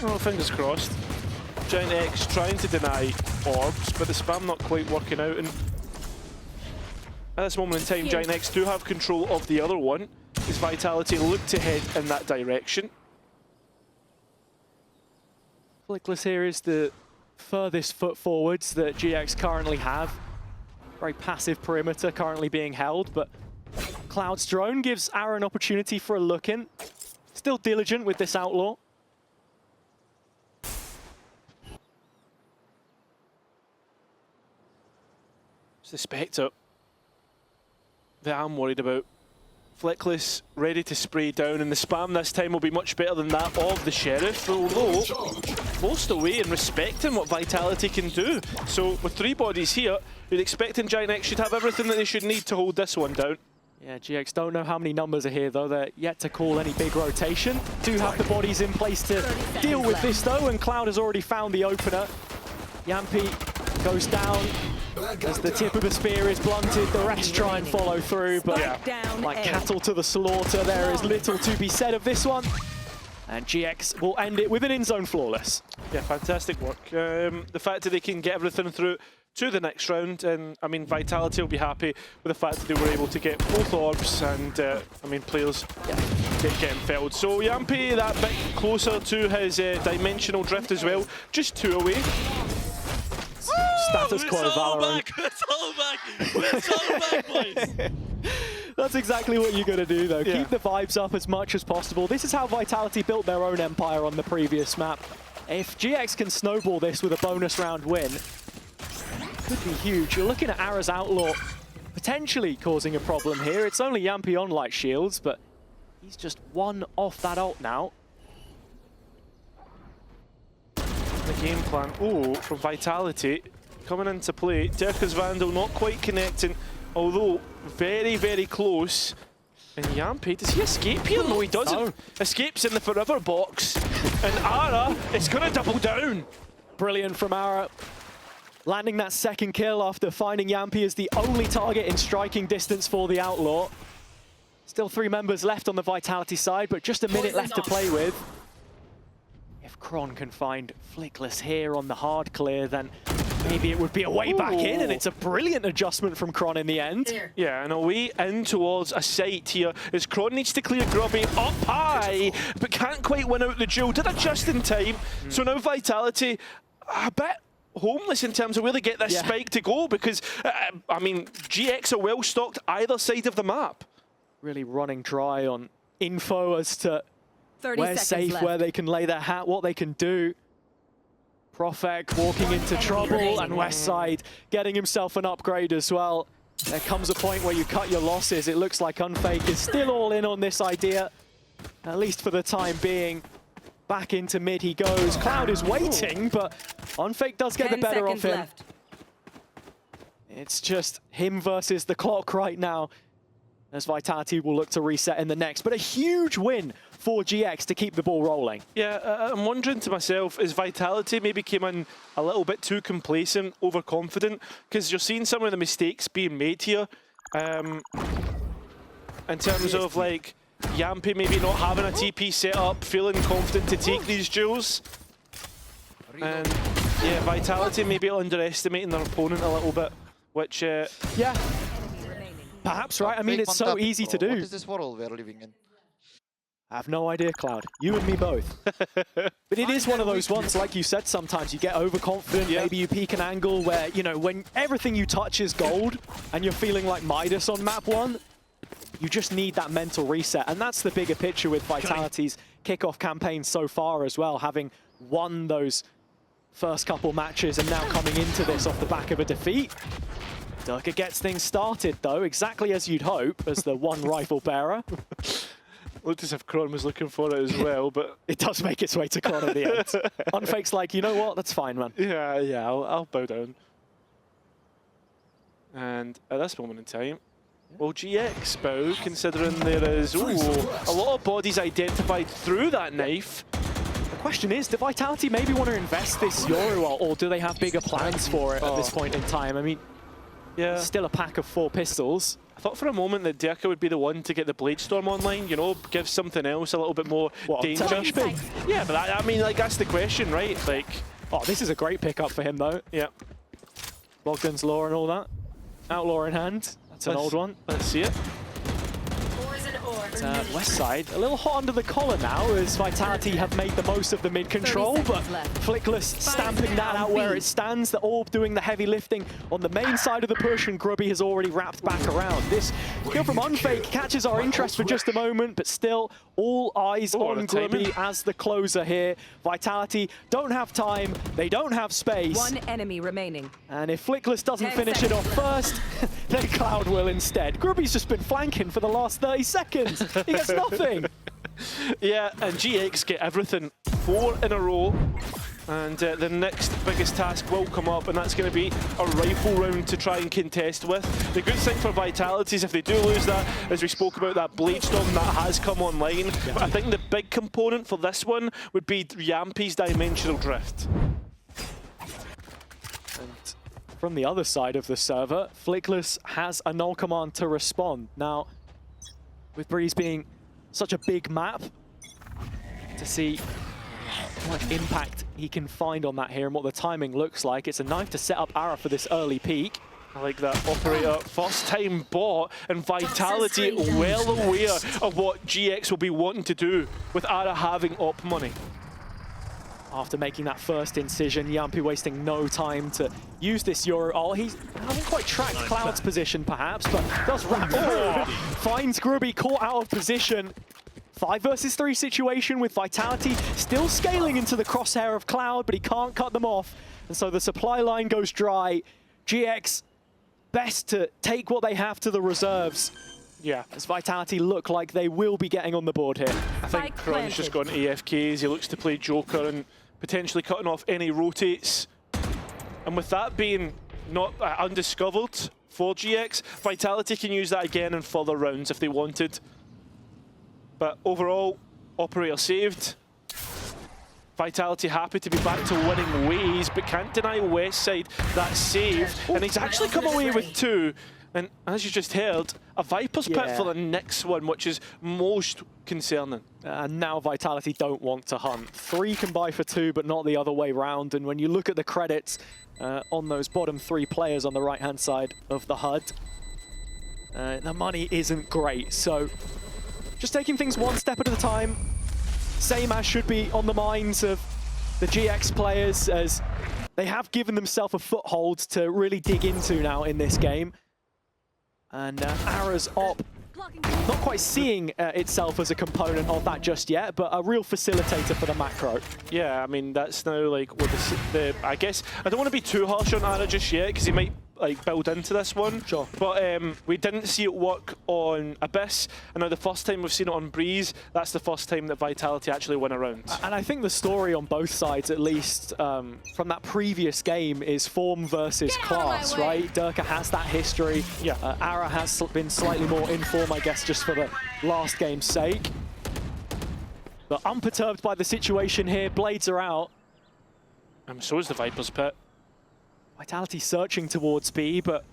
Speaker 2: Oh, fingers crossed. Giant X trying to deny orbs, but the spam not quite working out. And at this moment in time, Giant X do have control of the other one. as Vitality look to head in that direction.
Speaker 1: Flickless here is the furthest foot forwards that GX currently have. Very passive perimeter currently being held, but Cloud's drone gives Ara an opportunity for a look in. Still diligent with this Outlaw.
Speaker 2: It's the Spectre that I'm worried about. Flickless ready to spray down, and the spam this time will be much better than that of the Sheriff, although forced away and respecting what Vitality can do. So with 3 bodies here, you'd expect Giant X should have everything that they should need to hold this one down.
Speaker 1: Yeah, GX don't know how many numbers are here though. They're yet to call any big rotation. Do have the bodies in place to deal with this though, and Cloud has already found the opener. Yampi goes down as the tip of the spear is blunted. The rest try and follow through, but like cattle to the slaughter, there is little to be said of this one. And GX will end it with an in-zone flawless.
Speaker 2: Yeah, fantastic work. The fact that they can get everything through to the next round, and I mean, Vitality will be happy with the fact that they were able to get both orbs, and I mean, players getting felled. So Yampi that bit closer to his dimensional drift as well, just 2 away.
Speaker 1: Status quo Valorant.
Speaker 4: It's all back! It's all back, boys!
Speaker 1: That's exactly what you're going to do, though.
Speaker 2: Yeah.
Speaker 1: Keep the vibes up as much as possible. This is how Vitality built their own empire on the previous map. If GX can snowball this with a bonus round win, could be huge. You're looking at Ara's Outlaw potentially causing a problem here. It's only Yampi on light shields, but he's just 1 off that ult now.
Speaker 2: The game plan, from Vitality coming into play. Dirka's Vandal not quite connecting, although very, very close. And Yampi, does he escape here? No, he doesn't.
Speaker 1: No.
Speaker 2: Escapes in the forever box. And Ara is going to double down.
Speaker 1: Brilliant from Ara. Landing that second kill after finding Yampi as the only target in striking distance for the Outlaw. Still 3 members left on the Vitality side, but just a minute left to play with. If Kron can find Flickless here on the hard clear, then maybe it would be a way back in, and it's a brilliant adjustment from Kron in the end.
Speaker 2: Yeah, and a way in towards a site here as Kron needs to clear Grubby up high, but can't quite win out the duel. Did it just in time. So now Vitality a bit homeless in terms of where they get this spike to go, because, I mean, GX are well stocked either side of the map.
Speaker 1: Really running dry on info as to where's safe,
Speaker 5: left.
Speaker 1: where they can lay their hat, what they can do. Profek walking into trouble, and Westside getting himself an upgrade as well. There comes a point where you cut your losses. It looks like Unfake is still all in on this idea, at least for the time being. Back into mid he goes. Cloud is waiting, but Unfake does get the better of him.
Speaker 5: Left.
Speaker 1: It's just him versus the clock right now, as Vitality will look to reset in the next. But a huge win for GX to keep the ball rolling.
Speaker 2: Yeah, I'm wondering to myself, is Vitality maybe came in a little bit too complacent, overconfident? Because you're seeing some of the mistakes being made here. In terms of, like, Yampi maybe not having a TP set up, feeling confident to take these duels. And, yeah, Vitality maybe underestimating their opponent a little bit, which...
Speaker 1: Yeah, perhaps, right? I mean, it's so easy to do.
Speaker 7: What is this world we are living in?
Speaker 1: I have no idea, Cloud. You and me both. But it is one of those ones, like you said, sometimes you get overconfident, maybe you peek an angle where, you know, when everything you touch is gold and you're feeling like Midas on map 1, you just need that mental reset. And that's the bigger picture with Vitality's kickoff campaign so far as well, having won those first couple matches and now coming into this off the back of a defeat. Durka gets things started, though, exactly as you'd hope, as the one rifle bearer.
Speaker 2: Looked as if Kron was looking for it as well, but...
Speaker 1: It does make its way to Kron at the end. Unfake's like, you know what, that's fine, man.
Speaker 2: Yeah, I'll bow down. And at this moment in time, will GX bow, considering there is a lot of bodies identified through that knife.
Speaker 1: The question is, do Vitality maybe want to invest this Yoru, or do they have bigger plans for it at this point in time? I mean,
Speaker 2: yeah,
Speaker 1: still a pack of 4 pistols.
Speaker 2: I thought for a moment that Dirka would be the one to get the Bladestorm online, you know, give something else a little bit more danger. Yeah, but I mean, like, that's the question, right? Like,
Speaker 1: oh, this is a great pickup for him, though.
Speaker 2: Yeah.
Speaker 1: Bogdan's Law and all that. Outlaw in hand. That's an old one.
Speaker 2: Let's see it.
Speaker 5: Ores and ore.
Speaker 1: West side, a little hot under the collar now as Vitality have made the most of the mid control,
Speaker 5: 30
Speaker 1: but
Speaker 5: seconds left.
Speaker 1: Flickless stamping that out
Speaker 5: down
Speaker 1: where
Speaker 5: B.
Speaker 1: it stands. The Orb doing the heavy lifting on the main side of the push, and Grubby has already wrapped back around. This kill from Unfake catches our interest for just a moment, but still all eyes on
Speaker 2: the timing.
Speaker 1: Grubby as the closer here. Vitality don't have time, they don't have space.
Speaker 5: One enemy remaining.
Speaker 1: And if Flickless doesn't
Speaker 5: 10
Speaker 1: finish it off
Speaker 5: seconds
Speaker 1: first, then Cloud will instead. Grubby's just been flanking for the last 30 seconds. He gets nothing.
Speaker 2: Yeah, and GX get everything. 4 in a row. And the next biggest task will come up, and that's going to be a rifle round to try and contest with. The good thing for Vitality is if they do lose that, as we spoke about, that Blade Storm that has come online.
Speaker 1: Yeah.
Speaker 2: But I think the big component for this one would be Yampy's Dimensional Drift.
Speaker 1: And from the other side of the server, Flickless has a null command to respond. Now, with Breeze being such a big map, to see how much impact he can find on that here and what the timing looks like. It's a knife to set up Ara for this early peak.
Speaker 2: I like that operator. First time bought, and Vitality well aware of what GX will be wanting to do with Ara having op money.
Speaker 1: After making that first incision, Yampy wasting no time to use this Euro ult. He hasn't quite tracked Cloud's position perhaps, but does wrap through. Finds Grubby caught out of position. 5 versus 3 situation with Vitality still scaling into the crosshair of Cloud, but he can't cut them off. And so the supply line goes dry. GX best to take what they have to the reserves.
Speaker 2: Yeah,
Speaker 1: As Vitality look like they will be getting on the board here.
Speaker 2: I think Crun's just gone AFKs. He looks to play Joker and potentially cutting off any rotates. And with that being not undiscovered for GX, Vitality can use that again in further rounds if they wanted. But overall, operator saved. Vitality happy to be back to winning ways, but can't deny Westside that save. And he's actually come away with 2. And as you just heard, a Viper's Pit for the next one, which is most concerning.
Speaker 1: And now Vitality don't want to hunt. 3 can buy for 2, but not the other way round. And when you look at the credits on those bottom 3 players on the right-hand side of the HUD, the money isn't great. So just taking things one step at a time. Same as should be on the minds of the GX players, as they have given themselves a foothold to really dig into now in this game. And Ara's op not quite seeing itself as a component of that just yet, but a real facilitator for the macro.
Speaker 2: Yeah, I mean, that's now like what the I guess I don't want to be too harsh on Ara just yet, because he might like build into this one.
Speaker 1: Sure.
Speaker 2: But we didn't see it work on Abyss, and now the first time we've seen it on Breeze, that's the first time that Vitality actually went around.
Speaker 1: And I think the story on both sides, at least from that previous game, is form versus class, right? Durka has that history.
Speaker 2: Yeah.
Speaker 1: Ara has been slightly more in form, I guess, just for the last game's sake. But unperturbed by the situation here, Blades are out.
Speaker 2: So is the Viper's Pit.
Speaker 1: Vitality searching towards B, but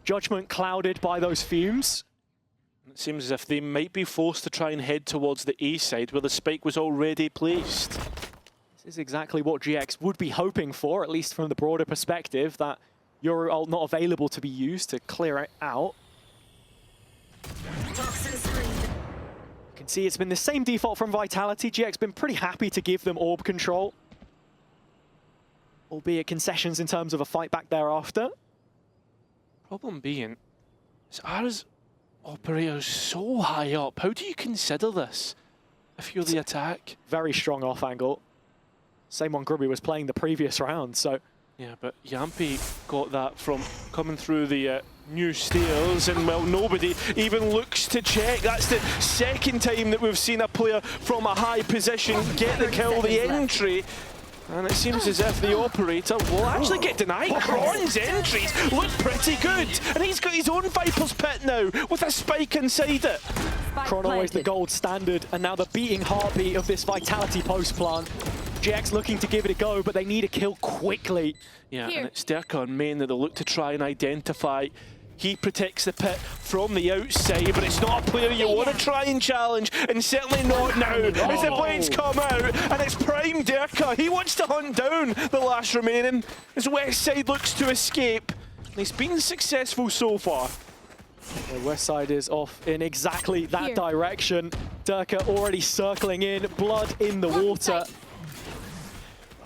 Speaker 1: judgment clouded by those fumes.
Speaker 2: It seems as if they might be forced to try and head towards the A side, where the spike was already placed.
Speaker 1: This is exactly what GX would be hoping for, at least from the broader perspective, that Euro ult not available to be used to clear it out. You can see it's been the same default from Vitality. GX been pretty happy to give them orb control, albeit concessions in terms of a fight back thereafter.
Speaker 2: Problem being, is Ara's operator so high up. How do you consider this if you're the attack?
Speaker 1: Very strong off angle. Same one Grubby was playing the previous round, so.
Speaker 2: Yeah, but Yampy got that from coming through the new stairs, and well, nobody even looks to check. That's the second time that we've seen a player from a high position get the kill, the entry. And it seems as if the operator will actually get denied. Cron's entries look pretty good. And he's got his own Viper's Pit now with a spike inside it.
Speaker 1: Cron always the gold standard, and now the beating heartbeat of this Vitality post plant. GX looking to give it a go, but they need a kill quickly.
Speaker 2: Yeah, and it's Durka on main that they'll look to try and identify. He protects the pit from the outside, but it's not a player you want to try and challenge, and certainly not now as the blades come out, and it's prime Durka. He wants to hunt down the last remaining as Westside looks to escape. And he's been successful so far.
Speaker 1: The West Side is off in exactly that
Speaker 5: Here.
Speaker 1: direction. Durka already circling in, blood in the water.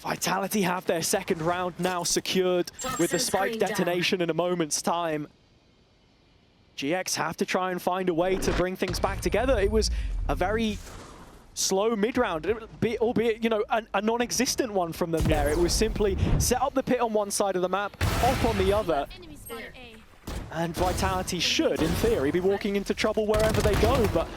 Speaker 1: Vitality have their second round now secured with the spike detonation in a moment's time. GX have to try and find a way to bring things back together. It was a very slow mid-round, albeit, you know, a non-existent one from them there. It was simply set up the pit on one side of the map, off on the other. And Vitality should, in theory, be walking into trouble wherever they go, but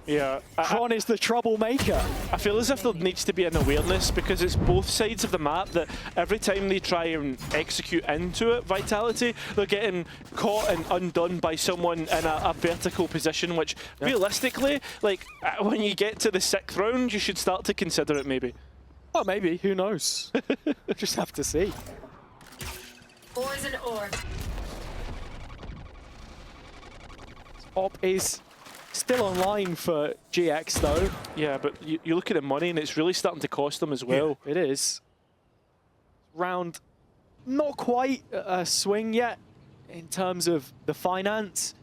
Speaker 2: yeah,
Speaker 1: Kron is the troublemaker.
Speaker 2: I feel as if there needs to be an awareness because it's both sides of the map that every time they try and execute into it, Vitality, they're getting caught and undone by someone in a vertical position, which realistically, like when you get to the 6th round, you should start to consider it maybe.
Speaker 1: Oh, maybe, who knows? Just have to see.
Speaker 5: Poison orb.
Speaker 1: Op is still online for GX though.
Speaker 2: Yeah, but you look at the money and it's really starting to cost them as well.
Speaker 1: It is. Round not quite a swing yet in terms of the finance,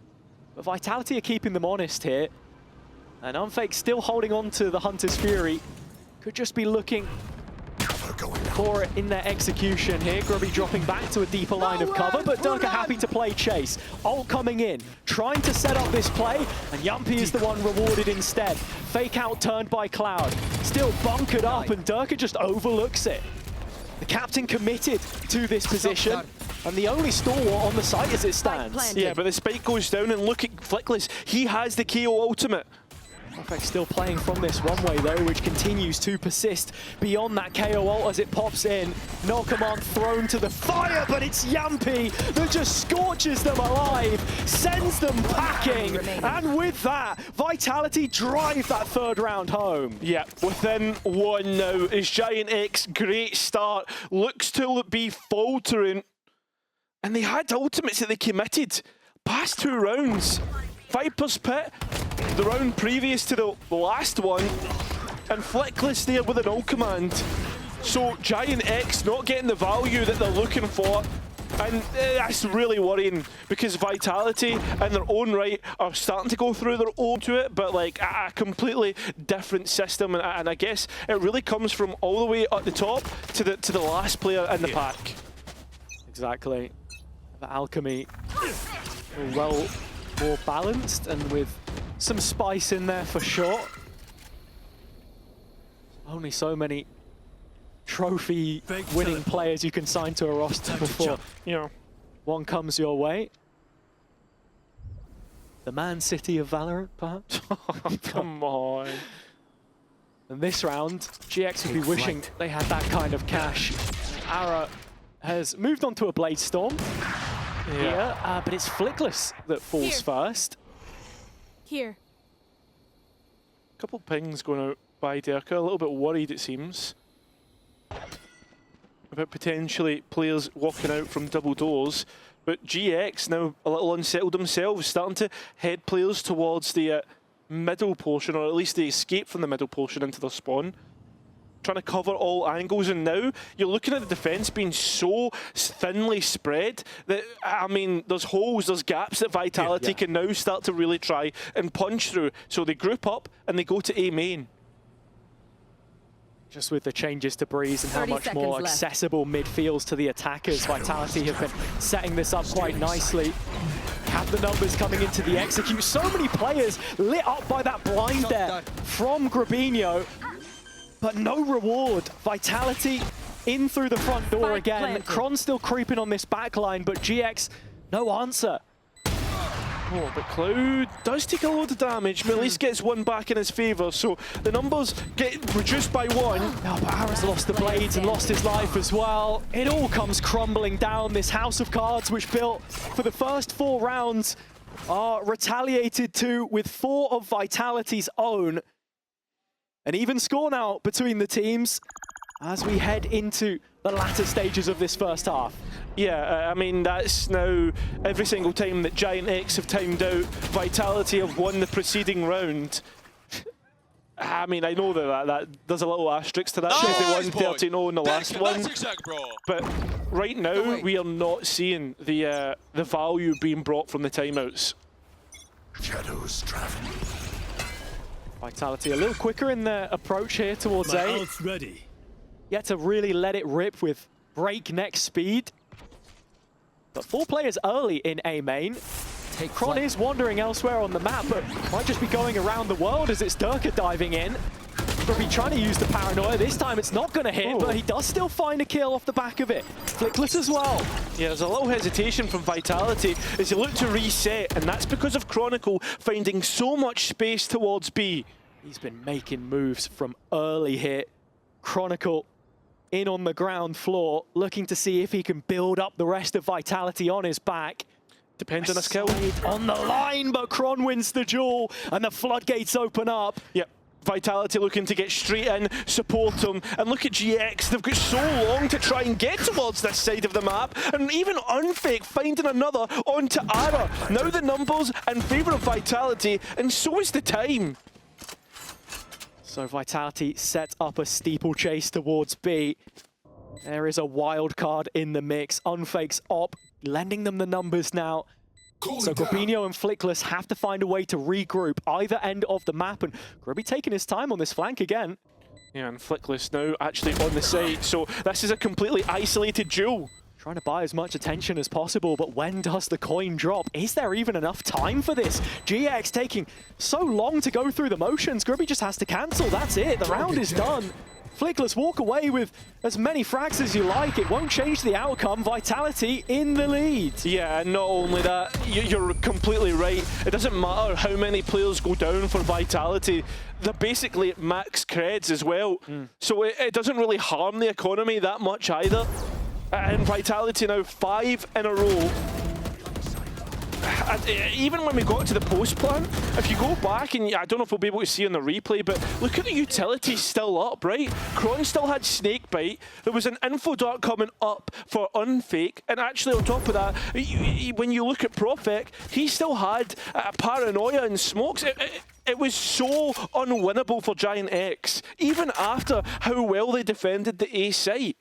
Speaker 1: but Vitality are keeping them honest here. And Unfake still holding on to the Hunter's Fury. Could just be looking for it in their execution here. Grubby dropping back to a deeper line of cover, but Durka happy to play chase. Ult coming in, trying to set up this play, and Yumpy is the one rewarded instead. Fake out turned by Cloud. Still bunkered up, and Durka just overlooks it. The captain committed to this position, and the only stalwart on the site as it stands.
Speaker 2: Yeah, but the spike goes down, and look at Flickless. He has the KO ultimate.
Speaker 1: Unfake still playing from this runway though, which continues to persist beyond that KO ult as it pops in. Null command thrown to the fire, but it's Yumpy that just scorches them alive, sends them packing, and with that, Vitality drive that 3rd round home.
Speaker 2: Yeah, within 1 now is Giant X. Great start, looks to be faltering, and they had ultimates that they committed past 2 rounds. Viper's Pit, the round previous to the last one, and Flickless there with an ult command. So Giant X not getting the value that they're looking for, and that's really worrying because Vitality in their own right are starting to go through their own to it, but like a completely different system, and I guess it really comes from all the way at the top to the last player in the pack.
Speaker 1: Exactly. The Alchemy, well, more balanced and with some spice in there for sure. Only so many trophy winning players you can sign to a roster before one comes your way. The Man City of Valorant, perhaps?
Speaker 2: Come on.
Speaker 1: And this round, GX would be wishing they had that kind of cash. Ara has moved on to a Blade Storm. Yeah, but it's Flickless that falls first.
Speaker 5: Here.
Speaker 2: Couple pings going out by Durka, a little bit worried it seems about potentially players walking out from double doors, but GX now a little unsettled themselves, starting to head players towards the middle portion, or at least the escape from the middle portion into their spawn. Trying to cover all angles, and now you're looking at the defense being so thinly spread that, I mean, there's holes, there's gaps that Vitality can now start to really try and punch through. So they group up and they go to A main.
Speaker 1: Just with the changes to Breeze and how much more accessible mid feels to the attackers, Vitality have been setting this up quite nicely. Have the numbers coming into the execute. So many players lit up by that blind there from Grabinho. But no reward. Vitality in through the front door again. Kron still creeping on this backline, but GX, no answer.
Speaker 2: Oh, but Cloud does take a load of damage, but at least gets 1 back in his favour, so the numbers get reduced by 1.
Speaker 1: No, but Ara's lost the blades and lost his life as well. It all comes crumbling down. This house of cards, which built for the first 4 rounds, are retaliated to with 4 of Vitality's own. An even score now between the teams as we head into the latter stages of this first half.
Speaker 2: Yeah, I mean, that's now every single time that Giant X have timed out, Vitality have won the preceding round. I mean, I know that there's a little asterisk to that because they won 13-0 in the last one. But right now, we are not seeing the value being brought from the timeouts.
Speaker 7: Shadows travel.
Speaker 1: Vitality a little quicker in their approach here towards
Speaker 7: My
Speaker 1: A.
Speaker 7: ult's ready.
Speaker 1: Yet to really let it rip with breakneck speed. But 4 players early in A main. Kron is wandering elsewhere on the map, but might just be going around the world as it's Durka diving in. Be trying to use the paranoia. This time it's not going to hit, but he does still find a kill off the back of it. Flickless as well.
Speaker 2: Yeah, there's a little hesitation from Vitality as he look to reset, and that's because of Chronicle finding so much space towards B.
Speaker 1: He's been making moves from early here. Chronicle in on the ground floor, looking to see if he can build up the rest of Vitality on his back.
Speaker 2: Depends on his kill.
Speaker 1: On the line, but Kron wins the duel, and the floodgates open up.
Speaker 2: Yep. Vitality looking to get straight in, support them, and look at GX, they've got so long to try and get towards this side of the map, and even Unfake finding another onto Ara. Now the numbers in favour of Vitality, and so is the time.
Speaker 1: So Vitality set up a steeplechase towards B. There is a wild card in the mix. Unfake's op, lending them the numbers now. So Corbinho and Flickless have to find a way to regroup either end of the map, and Grubby taking his time on this flank again.
Speaker 2: Yeah, and Flickless now actually on the site, so this is a completely isolated duel.
Speaker 1: Trying to buy as much attention as possible, but when does the coin drop? Is there even enough time for this? GX taking so long to go through the motions. Grubby just has to cancel, that's it, the round is done. Flickless, walk away with as many frags as you like. It won't change the outcome. Vitality in the lead.
Speaker 2: Yeah, and not only that, you're completely right. It doesn't matter how many players go down for Vitality. They're basically at max creds as well. So it doesn't really harm the economy that much either. And Vitality now 5 in a row. And even when we got to the post plan, if you go back, and I don't know if we'll be able to see on the replay, but look at the utilities still up, right? Kron still had Snakebite. There was an info dart coming up for Unfake, and actually on top of that, when you look at Profek, he still had Paranoia and Smokes. It was so unwinnable for Giant X, even after how well they defended the A site.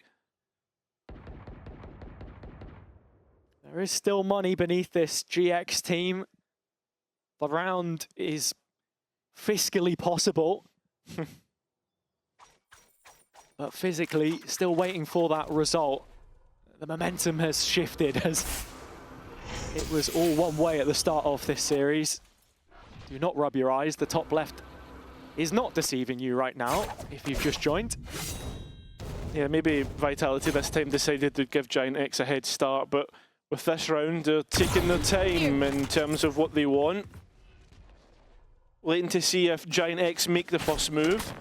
Speaker 1: There is still money beneath this GX team. The round is fiscally possible. But physically, still waiting for that result. The momentum has shifted as it was all one way at the start of this series. Do not rub your eyes. The top left is not deceiving you right now if you've just joined.
Speaker 2: Yeah, maybe Vitality this time decided to give Giant X a head start, but with this round, they're taking their time in terms of what they want. Waiting to see if Giant X make the first move.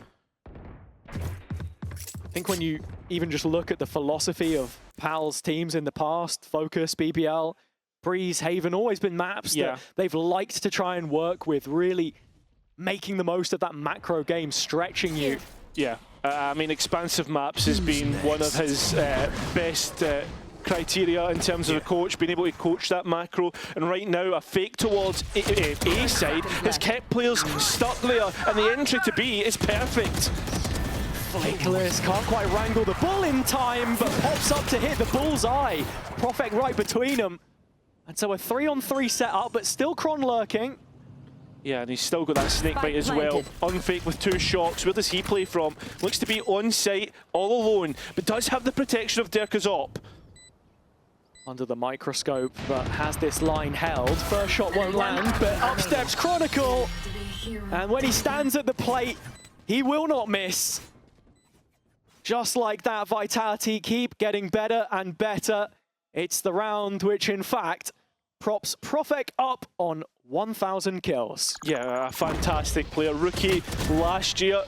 Speaker 1: I think when you even just look at the philosophy of PAL's teams in the past, Focus, BBL, Breeze, Haven, always been maps that they've liked to try and work with, really making the most of that macro game, stretching you.
Speaker 2: Yeah, I mean, expansive maps has been one of his best criteria in terms of a coach, being able to coach that macro, and right now a fake towards A side has kept players stuck there, and the entry to B is perfect.
Speaker 1: Flickless can't quite wrangle the bull in time, but pops up to hit the bullseye. Profek right between them. And so a 3-on-3 setup, but still Kron lurking.
Speaker 2: Yeah, and he's still got that Snakebite as well. Unfake with 2 shocks. Where does he play from? Looks to be on site, all alone, but does have the protection of Durka's op.
Speaker 1: Under the microscope, but has this line held. First shot won't land, but up steps Chronicle. And when he stands at the plate, he will not miss. Just like that, Vitality keep getting better and better. It's the round which, in fact, props Profek up on 1,000 kills.
Speaker 2: Yeah, a fantastic player. Rookie last year,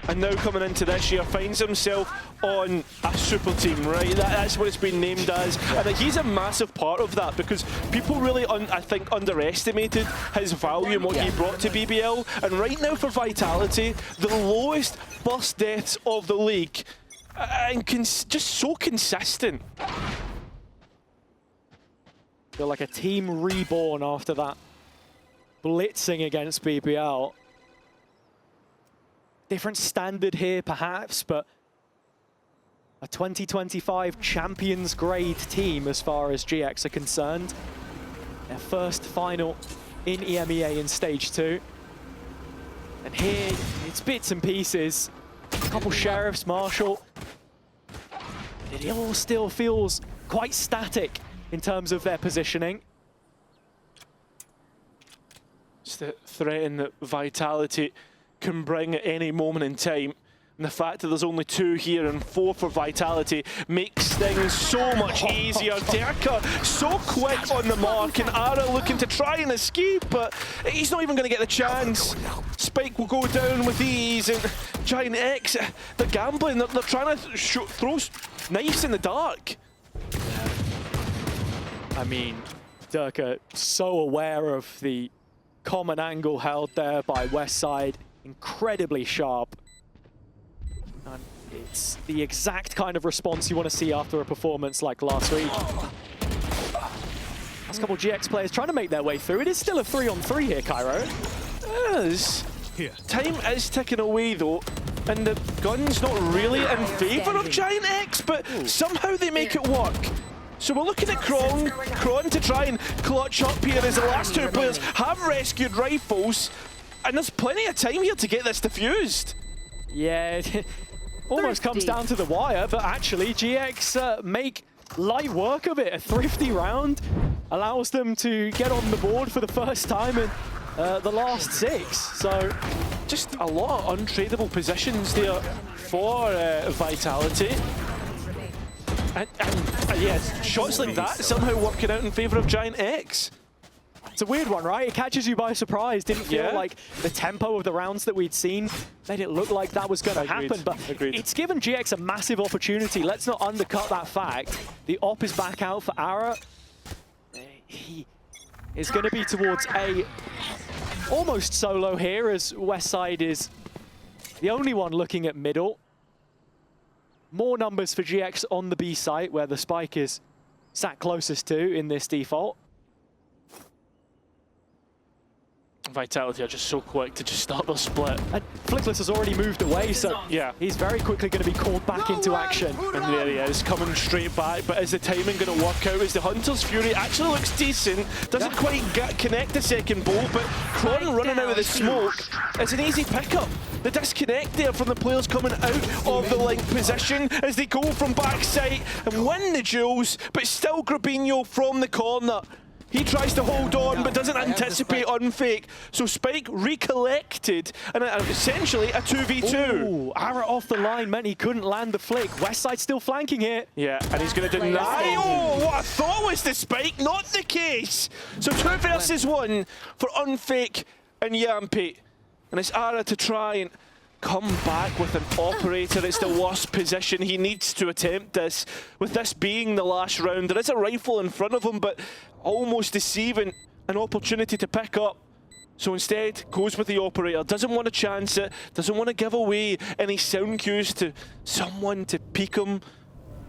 Speaker 2: and now coming into this year, finds himself on a super team, right? That's what it's been named as. And he's a massive part of that because people really, I think, underestimated his value and what he brought to BBL. And right now for Vitality, the lowest first deaths of the league, and just so consistent.
Speaker 1: Feel like a team reborn after that blitzing against BBL. Different standard here, perhaps, but a 2025 Champions grade team as far as GX are concerned. Their first final in EMEA in stage 2. And here, it's bits and pieces. A couple sheriffs, Marshall. It all still feels quite static in terms of their positioning.
Speaker 2: It's the threat that Vitality can bring at any moment in time. And the fact that there's only 2 here and 4 for Vitality makes things so much easier. Derka so quick on the mark, and Ara looking to try and escape, but he's not even going to get the chance. Spike will go down with ease, and Giant X, they're gambling. They're trying to throw knives in the dark.
Speaker 1: I mean, Derka so aware of the common angle held there by Westside, incredibly sharp. And it's the exact kind of response you want to see after a performance like last week. Last couple of GX players trying to make their way through. It is still a 3-on-3 here, Cairo.
Speaker 2: Yes. Time is ticking away though, and the gun's not really in favour of Giant X, but somehow they make it work. So we're looking at Kron to try and clutch up here as the last 2 players have rescued rifles, and there's plenty of time here to get this defused.
Speaker 1: Yeah, it almost comes down to the wire, but actually GX make light work of it. A thrifty round allows them to get on the board for the first time in the last 6. So
Speaker 2: just a lot of untradeable positions there for Vitality. And yeah, shots like that somehow working out in favour of Giant X.
Speaker 1: It's a weird one, right? It catches you by surprise. Didn't feel like the tempo of the rounds that we'd seen made it look like that was going to happen. But it's given GX a massive opportunity. Let's not undercut that fact. The op is back out for Ara. He is going to be towards A, almost solo here, as Westside is the only one looking at middle. More numbers for GX on the B site, where the spike is sat closest to in this default.
Speaker 2: Vitality are just so quick to just start the split.
Speaker 1: And Flickless has already moved away, so
Speaker 2: yeah,
Speaker 1: he's very quickly going to be called back into action.
Speaker 2: And there he is, coming straight back. But is the timing going to work out? As the Hunter's Fury actually looks decent, doesn't quite connect the second bolt, but Kron running out of the smoke is an easy pickup. The disconnect there from the players coming out of the link position as they go from backside and win the duels, but still Grabinho from the corner. He tries to hold on, but doesn't anticipate unfake. So Spike recollected, and essentially a 2v2.
Speaker 1: Ooh, Ara off the line meant he couldn't land the flick. Westside still flanking here.
Speaker 2: Yeah, and he's going to deny. Oh, what I thought was the Spike, not the case. So 2 versus 1 for unfake and Yampy. And it's Ara to try and come back with an operator. It's the worst position. He needs to attempt this. With this being the last round, there is a rifle in front of him, but almost deceiving an opportunity to pick up. So instead, goes with the operator. Doesn't want to chance it. Doesn't want to give away any sound cues to someone to peek him.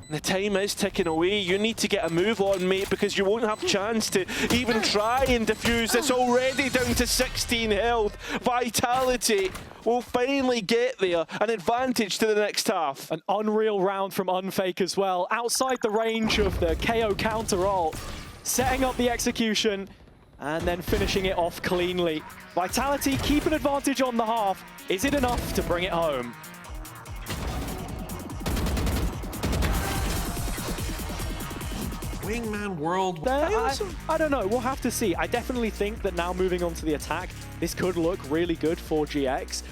Speaker 2: The time is ticking away. You need to get a move on, mate, because you won't have a chance to even try and defuse this. Already down to 16 health. Vitality will finally get there. An advantage to the next half.
Speaker 1: An unreal round from Unfake as well. Outside the range of the KO counter ult. Setting up the execution and then finishing it off cleanly. Vitality keep an advantage on the half. Is it enough to bring it home?
Speaker 3: Wingman World.
Speaker 1: I don't know, we'll have to see. I definitely think that now moving on to the attack, this could look really good for GX.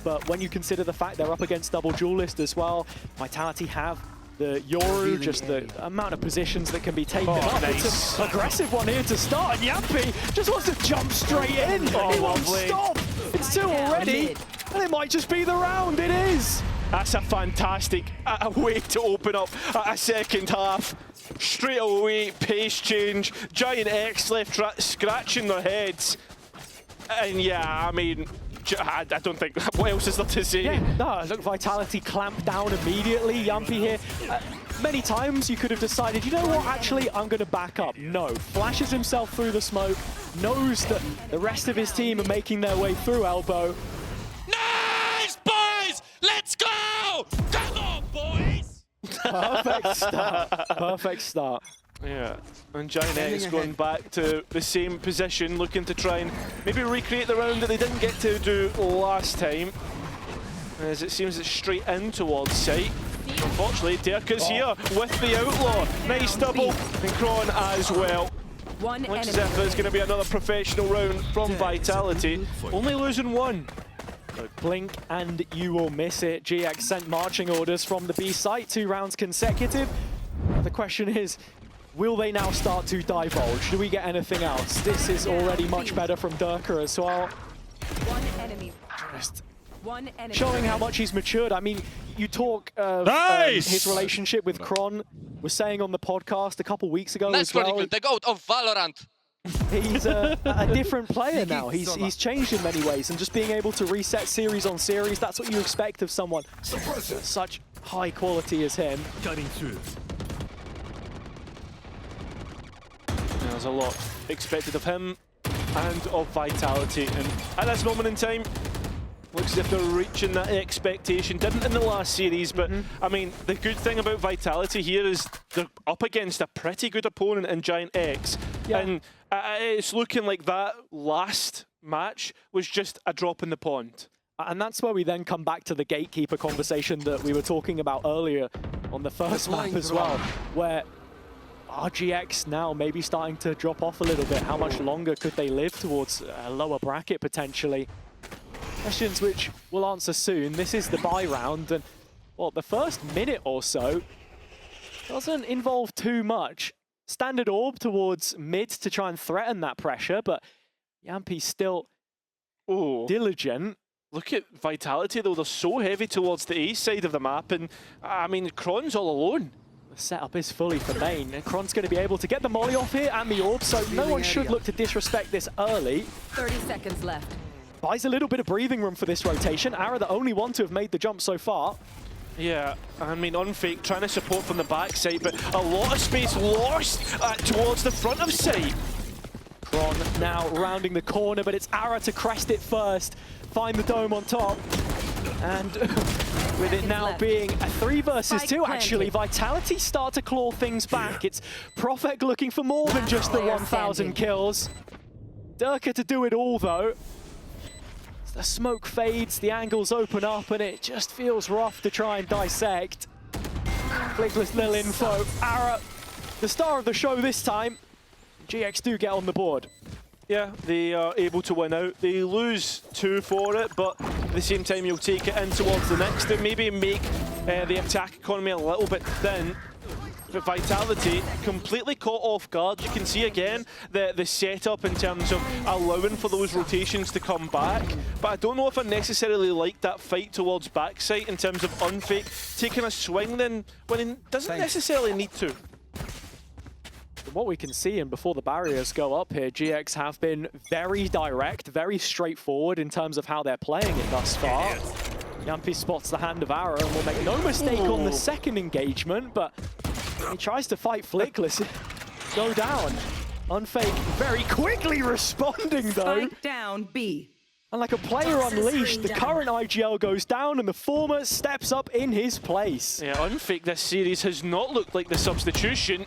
Speaker 1: But when you consider the fact they're up against double duelist as well, Vitality have the Yoru, just the amount of positions that can be taken up.
Speaker 2: Nice.
Speaker 1: It's an aggressive one here to start, and Yampy just wants to jump straight in. He won't stop. It's 2 already, and it might just be the round. It is.
Speaker 2: That's a fantastic way to open up a second half. Straight away, pace change. Giant X left scratching their heads. And yeah, I mean, I don't think, what else is there to say?
Speaker 1: Yeah, no, look, Vitality clamped down immediately. Yampy here, many times you could have decided, you know what, actually, I'm going to back up. No, flashes himself through the smoke, knows that the rest of his team are making their way through Elbow.
Speaker 4: Nice, boys! Let's go! Come on, boys!
Speaker 1: Perfect start. Perfect start.
Speaker 2: Yeah, and Giant X going back to the same position, looking to try and maybe recreate the round that they didn't get to do last time. As it seems it's straight in towards site. Unfortunately, Dirka's here with the Outlaw. Nice double, and Kron as well. Looks as if there's going to be another professional round from Vitality. Only losing one.
Speaker 1: Blink and you will miss it. GX sent marching orders from the B site, 2 rounds consecutive. The question is, will they now start to divulge? Do we get anything else? This is already much better from Dirka as well.
Speaker 7: One enemy.
Speaker 1: Just
Speaker 7: One enemy.
Speaker 1: showing how much he's matured. I mean, you talk of his relationship with Kron. Was saying on the podcast a couple weeks ago as well.
Speaker 8: The GOAT of Valorant.
Speaker 1: He's a different player now. He's changed in many ways, and just being able to reset series on series, that's what you expect of someone such high quality as him.
Speaker 9: Cutting through.
Speaker 2: There's a lot expected of him and of Vitality, and at this moment in time, looks as if they're reaching that expectation. Didn't in the last series, but I mean, the good thing about Vitality here is they're up against a pretty good opponent in Giant X.
Speaker 1: Yeah.
Speaker 2: And it's looking like that last match was just a drop in the pond.
Speaker 1: And that's where we then come back to the gatekeeper conversation that we were talking about earlier on the first map as well, where RGX now maybe starting to drop off a little bit. How much longer could they live towards a lower bracket potentially? Questions which we'll answer soon. This is the bye round, and well, the first minute or so doesn't involve too much. Standard orb towards mid to try and threaten that pressure, but Yampi's still diligent.
Speaker 2: Look at Vitality though, they're so heavy towards the A side of the map, and I mean, Kron's all alone.
Speaker 1: The setup is fully for main, and Kron's going to be able to get the molly off here and the orb, so no one should look to disrespect this early.
Speaker 7: 30 seconds left.
Speaker 1: Buys a little bit of breathing room for this rotation. Ara the only one to have made the jump so far.
Speaker 2: Yeah, I mean, Unfake trying to support from the backside, but a lot of space lost towards the front of site.
Speaker 1: Kron now rounding the corner, but it's Ara to crest it first. Find the dome on top. And with it now being a 3 versus 2, actually, Vitality start to claw things back. It's Prophet looking for more than just the 1,000 kills. Dirka to do it all, though. The smoke fades, the angles open up, and it just feels rough to try and dissect. Flickless little info. Ara, the star of the show this time. GX do get on the board.
Speaker 2: Yeah, they are able to win out. They lose 2 for it, but at the same time you'll take it in towards the next and maybe make the attack economy a little bit thin. But Vitality completely caught off guard. You can see again the setup in terms of allowing for those rotations to come back. But I don't know if I necessarily like that fight towards backside in terms of Unfake taking a swing then when he doesn't necessarily need to.
Speaker 1: From what we can see, and before the barriers go up here, GX have been very direct, very straightforward in terms of how they're playing it thus far. Yampi spots the hand of Ara and will make no mistake on the second engagement, but he tries to fight Flickless. Go down. Unfake very quickly responding though.
Speaker 7: Spike down B.
Speaker 1: And like a player unleashed, the current IGL goes down and the former steps up in his place.
Speaker 2: Yeah, Unfake this series has not looked like the substitution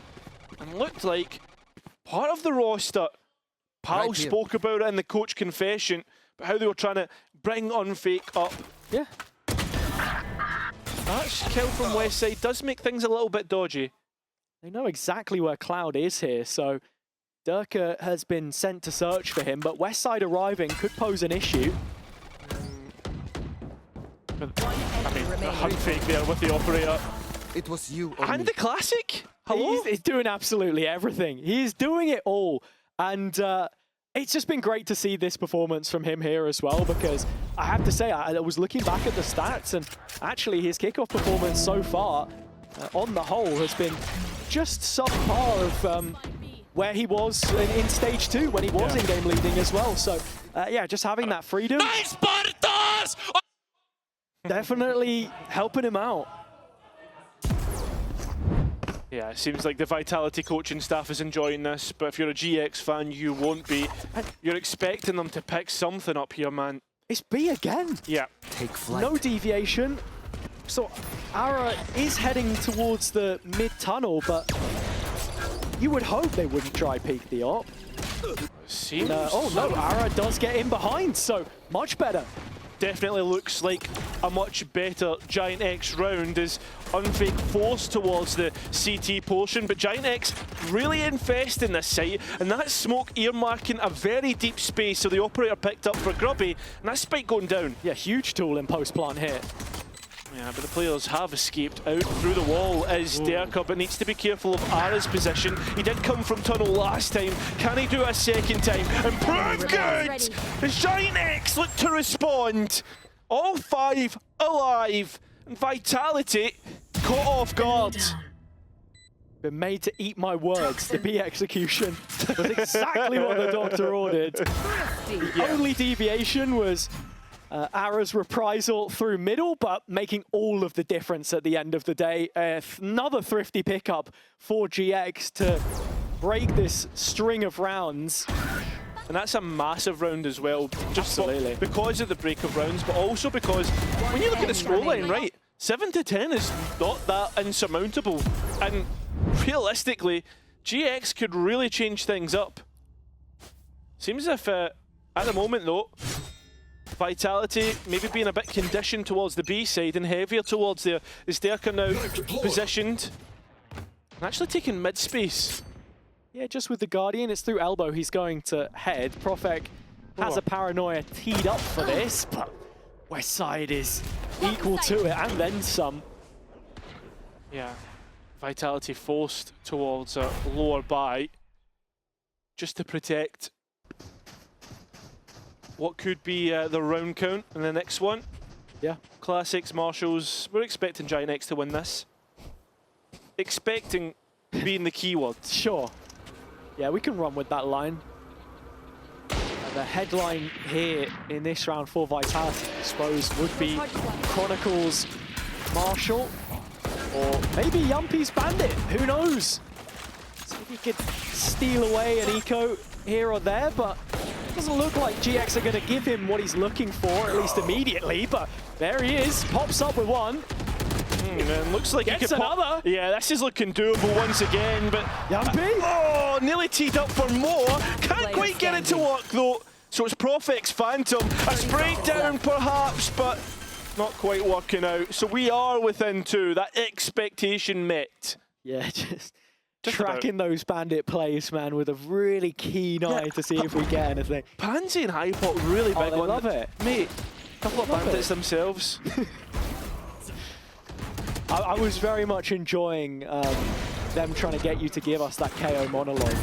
Speaker 2: and looked like part of the roster. Pal spoke about it in the coach confession, but how they were trying to bring Unfake up.
Speaker 1: Yeah.
Speaker 2: That kill from Westside does make things a little bit dodgy.
Speaker 1: They know exactly where Cloud is here, so Dirka has been sent to search for him, but Westside arriving could pose an issue.
Speaker 2: I mean, the Unfake there with the operator.
Speaker 3: It was you or
Speaker 2: And
Speaker 3: me.
Speaker 2: the classic? Hello?
Speaker 1: He's doing absolutely everything. He's doing it all. And it's just been great to see this performance from him here as well, because I have to say, I was looking back at the stats, and actually his kickoff performance so far, on the whole, has been just subpar of where he was in stage 2 when he was in-game leading as well. So yeah, just having that freedom.
Speaker 4: Nice Spartans!
Speaker 1: Definitely helping him out.
Speaker 2: Yeah, it seems like the Vitality coaching staff is enjoying this, but if you're a GX fan, you won't be. You're expecting them to pick something up here, man.
Speaker 1: It's B again.
Speaker 2: Yeah.
Speaker 3: Take flight.
Speaker 1: No deviation. So Ara is heading towards the mid-tunnel, but You would hope they wouldn't try peek the op.
Speaker 2: Seems
Speaker 1: Oh no, Ara does get in behind, so much better.
Speaker 2: definitely looks like a much better Giant X round as Unfake forced towards the CT portion, but Giant X really invest in this site, and that smoke earmarking a very deep space, so the operator picked up for Grubby, and that spike going down.
Speaker 1: Yeah, huge tool in post-plant here.
Speaker 2: Yeah, but the players have escaped out through the wall as Derka, but needs to be careful of Ara's position. He did come from tunnel last time. Can he do it a second time? And prove good! As Giant X look to respond. All 5 alive. And Vitality caught off guard.
Speaker 1: Been made to eat my words. The B execution was exactly what the doctor ordered. The only deviation was Ara's reprisal through middle, but making all of the difference at the end of the day. Another thrifty pickup for GX to break this string of rounds.
Speaker 2: And that's a massive round as well. Just
Speaker 1: Absolutely.
Speaker 2: because of the break of rounds, but also because when you look at the scroll line, right, 7 to 10 is not that insurmountable. And realistically, GX could really change things up. Seems as if, at the moment though, Vitality maybe being a bit conditioned towards the B side and heavier towards there. Is Derka now positioned and actually taking mid space?
Speaker 1: Yeah, just with the Guardian, it's through elbow he's going to head. Profek has a paranoia teed up for this, but Westside is equal to it and then some.
Speaker 2: Yeah, Vitality forced towards a lower buy just to protect what could be the round count in the next one.
Speaker 1: Yeah.
Speaker 2: Classics, Marshals, we're expecting Giant X to win this. Expecting being the keyword.
Speaker 1: Sure. Yeah, we can run with that line. The headline here in this round for Vitality, I suppose, would be Chronicles Marshall, or maybe Yumpy's Bandit, who knows? See if he could steal away an eco here or there, but it doesn't look like GX are going to give him what he's looking for, at least immediately, but there he is, pops up with one.
Speaker 2: And looks like
Speaker 1: Gets
Speaker 2: he could pop.
Speaker 1: another.
Speaker 2: Yeah, this is looking doable once again, but
Speaker 1: Yumpy!
Speaker 2: oh, nearly teed up for more. Can't quite get it to work though. So it's Profek's Phantom, a spray down perhaps, but not quite working out. So we are within 2. That expectation met.
Speaker 1: Yeah, just
Speaker 2: Just
Speaker 1: tracking those Bandit plays, man, with a really keen eye to see if we get anything.
Speaker 2: Pansy and Hypot really big
Speaker 1: they
Speaker 2: on
Speaker 1: love it.
Speaker 2: Mate, a couple of
Speaker 1: Love
Speaker 2: bandits
Speaker 1: it.
Speaker 2: themselves.
Speaker 1: I was very much enjoying them trying to get you to give us that KO monologue.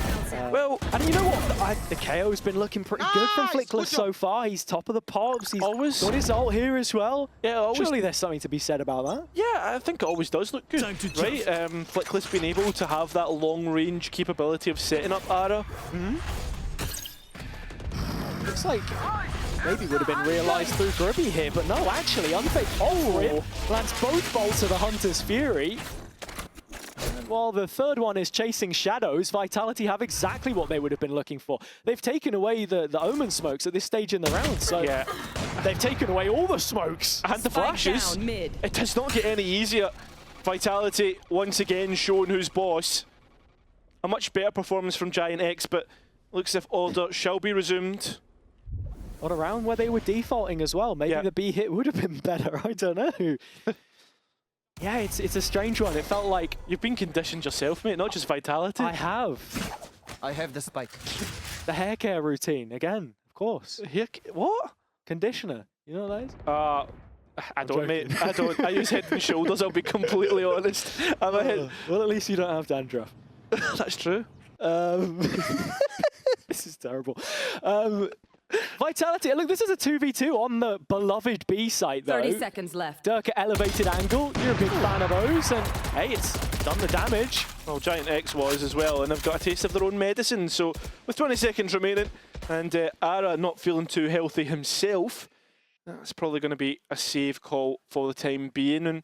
Speaker 2: Well,
Speaker 1: and you know what? The KO's been looking pretty good from Flickless so far. He's top of the pops. He's
Speaker 2: Always.
Speaker 1: got his ult here as well.
Speaker 2: yeah, always.
Speaker 1: Surely there's something to be said about that.
Speaker 2: Yeah, I think it always does look good, right? Flickless being able to have that long-range capability of setting up Ara.
Speaker 1: Looks like maybe would have been realised through Grubby here, but no, actually, Unfake rip lands both bolts of the Hunter's Fury. And while the third one is chasing shadows, Vitality have exactly what they would have been looking for. They've taken away the Omen smokes at this stage in the round, so
Speaker 2: Yeah,
Speaker 1: they've taken away all the smokes.
Speaker 2: and the flashes.
Speaker 7: Down mid.
Speaker 2: It does not get any easier. Vitality once again showing who's boss. A much better performance from Giant X, but looks as if order shall be resumed.
Speaker 1: What a round where they were defaulting as well. Maybe
Speaker 2: Yeah.
Speaker 1: the B hit would have been better. I don't know. Yeah, it's a strange one. It felt like
Speaker 2: You've been conditioned yourself, mate, not just Vitality.
Speaker 1: I have
Speaker 3: I have the spike.
Speaker 1: the hair care routine again, of course.
Speaker 2: Here, what?
Speaker 1: Conditioner. You know what that is?
Speaker 2: I don't,
Speaker 1: joking.
Speaker 2: mate. I don't. I use Head and Shoulders, I'll be completely honest. I'm a head.
Speaker 1: Well, at least you don't have dandruff.
Speaker 2: That's true.
Speaker 1: This is terrible. Vitality, look, this is a 2v2 on the beloved B site, though.
Speaker 7: 30 seconds left.
Speaker 1: Derka elevated angle. You're a big fan of those, and hey, it's done the damage.
Speaker 2: Well, Giant X was as well, and they've got a taste of their own medicine. So, with 20 seconds remaining, and Ara not feeling too healthy himself, that's probably going to be a save call for the time being. And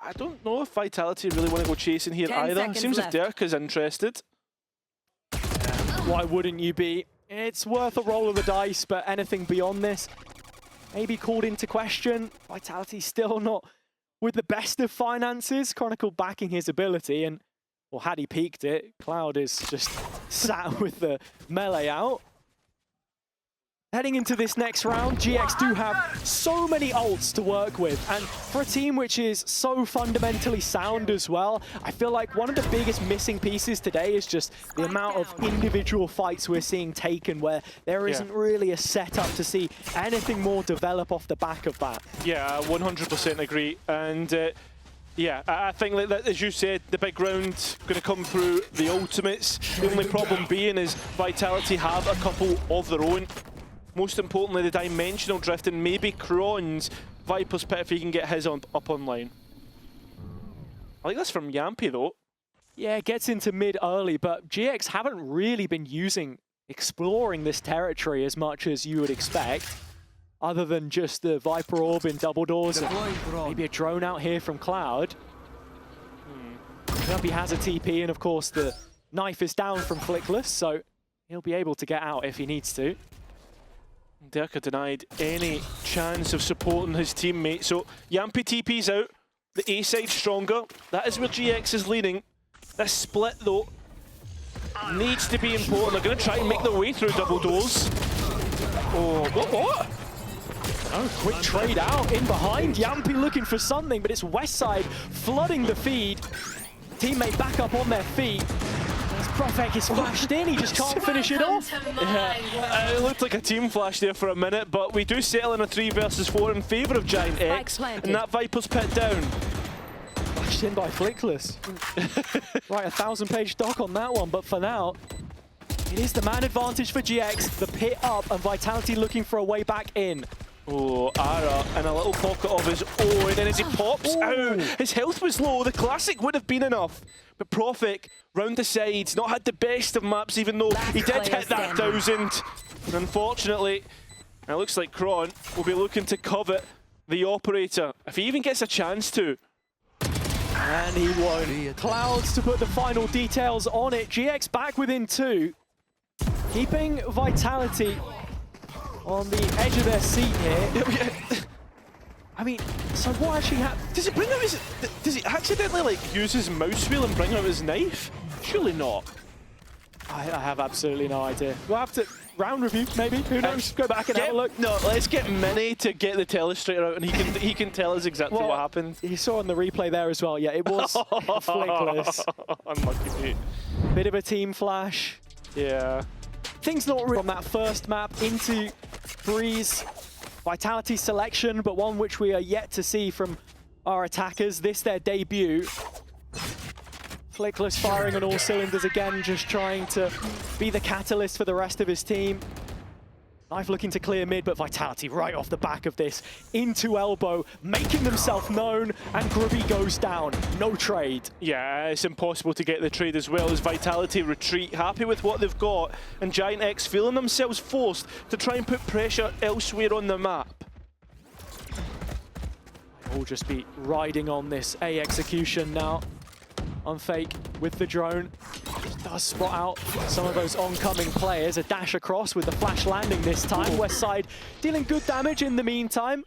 Speaker 2: I don't know if Vitality really want to go chasing here
Speaker 7: 10
Speaker 2: either.
Speaker 7: seconds
Speaker 2: Seems
Speaker 7: left.
Speaker 2: if Derka's interested.
Speaker 1: Why wouldn't you be? It's worth a roll of the dice, but anything beyond this maybe called into question. Vitality still not with the best of finances. Chronicle backing his ability, and or had he peeked it, Cloud is just sat with the melee out. Heading into this next round, GX do have so many ults to work with, and for a team which is so fundamentally sound as well, I feel like one of the biggest missing pieces today is just the amount of individual fights we're seeing taken where there isn't really a setup to see anything more develop off the back of that.
Speaker 2: Yeah, 100% agree. And yeah, I think that, as you said, the big round going to come through the ultimates. The only problem being is Vitality have a couple of their own. Most importantly, the dimensional drift and maybe Kron's Viper's Pit if he can get his up online. I like this from Yampy though.
Speaker 1: Yeah, gets into mid early, but GX haven't really been exploring this territory as much as you would expect, other than just the Viper Orb in double doors and maybe a drone out here from Cloud. Yampy has a TP, and of course the knife is down from Flickless, so he'll be able to get out if he needs to.
Speaker 2: Derka denied any chance of supporting his teammate, so Yampy TP's out. The A side stronger. That is where GX is leaning. This split though needs to be important. They're going to try and make their way through double doors. Oh, what?
Speaker 1: Oh, quick trade out in behind. Yampy looking for something, but it's Westside flooding the feed. Teammate back up on their feet. As Profek is flashed in, he just can't finish it off.
Speaker 2: Yeah, it looked like a team flash there for a minute, but we do settle in a 3 versus 4 in favour of Giant X, and that Viper's Pit down.
Speaker 1: Flashed in by Flickless. Right, 1,000-page doc on that one, but for now, it is the man advantage for GX. The pit up, and Vitality looking for a way back in.
Speaker 2: Oh, Ara in a little pocket of his own, and as he pops out, his health was low. The classic would have been enough, but Profik round the sides, not had the best of maps, even though he did hit that 1,000. And unfortunately, it looks like Kron will be looking to covet the operator, if he even gets a chance to.
Speaker 1: And he won't. Clouds to put the final details on it. GX back within 2, keeping Vitality on the edge of their seat here. I mean, so what actually happened?
Speaker 2: Does it bring out his... Does he accidentally, like, use his mouse wheel and bring out his knife? Surely not.
Speaker 1: I have absolutely no idea. We'll have to round review, maybe. Who knows? Go back and have a look.
Speaker 2: No, let's get Mini to get the telestrator out, and he can tell us exactly what happened.
Speaker 1: You saw on the replay there as well. Yeah, it was Flickless.
Speaker 2: Unlucky mate.
Speaker 1: Bit of a team flash.
Speaker 2: Yeah.
Speaker 1: Things not really from that first map into Breeze. Vitality selection, but one which we are yet to see from our attackers. This their debut. Flickless firing on all cylinders again, just trying to be the catalyst for the rest of his team. Knife looking to clear mid, but Vitality right off the back of this into elbow, making themselves known, and Grubby goes down. No trade.
Speaker 2: Yeah, it's impossible to get the trade as well as Vitality retreat, happy with what they've got, and Giant X feeling themselves forced to try and put pressure elsewhere on the map.
Speaker 1: We'll just be riding on this A execution now. On Fake with the drone. Does spot out some of those oncoming players. A dash across with the flash landing this time. Westside dealing good damage in the meantime.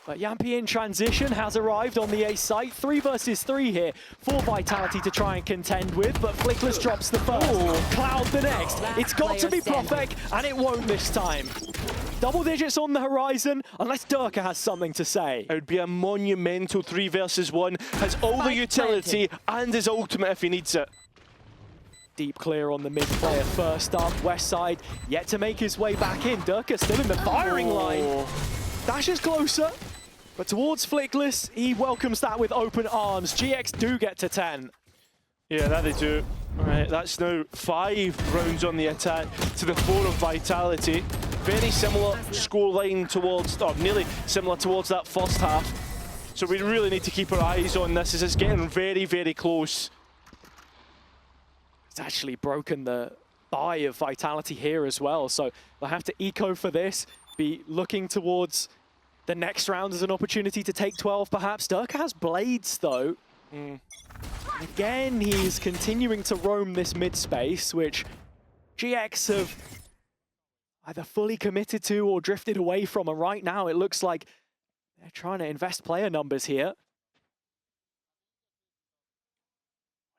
Speaker 1: But Yampy in transition has arrived on the A site. 3 versus 3 here for Vitality to try and contend with, but Flickless drops the first. Cloud the next. It's got to be Profek, and it won't this time. Double digits on the horizon, unless Derka has something to say.
Speaker 2: It would be a monumental 3 versus 1. Has all the utility and his ultimate if he needs it.
Speaker 1: Deep clear on the mid player first up. Westside yet to make his way back in. Derka still in the firing line. Dash is closer, but towards Flickless, he welcomes that with open arms. GX do get to 10.
Speaker 2: Yeah, that they do. All right, that's now 5 rounds on the attack to the 4 of Vitality. Very similar scoreline towards, or nearly similar towards that first half. So we really need to keep our eyes on this as it's getting very, very close.
Speaker 1: It's actually broken the buy of Vitality here as well, so they'll have to eco for this, be looking towards the next round as an opportunity to take 12 perhaps. Derka has blades though. Again, he's continuing to roam this mid space, which GX have either fully committed to or drifted away from, and right now it looks like they're trying to invest player numbers here.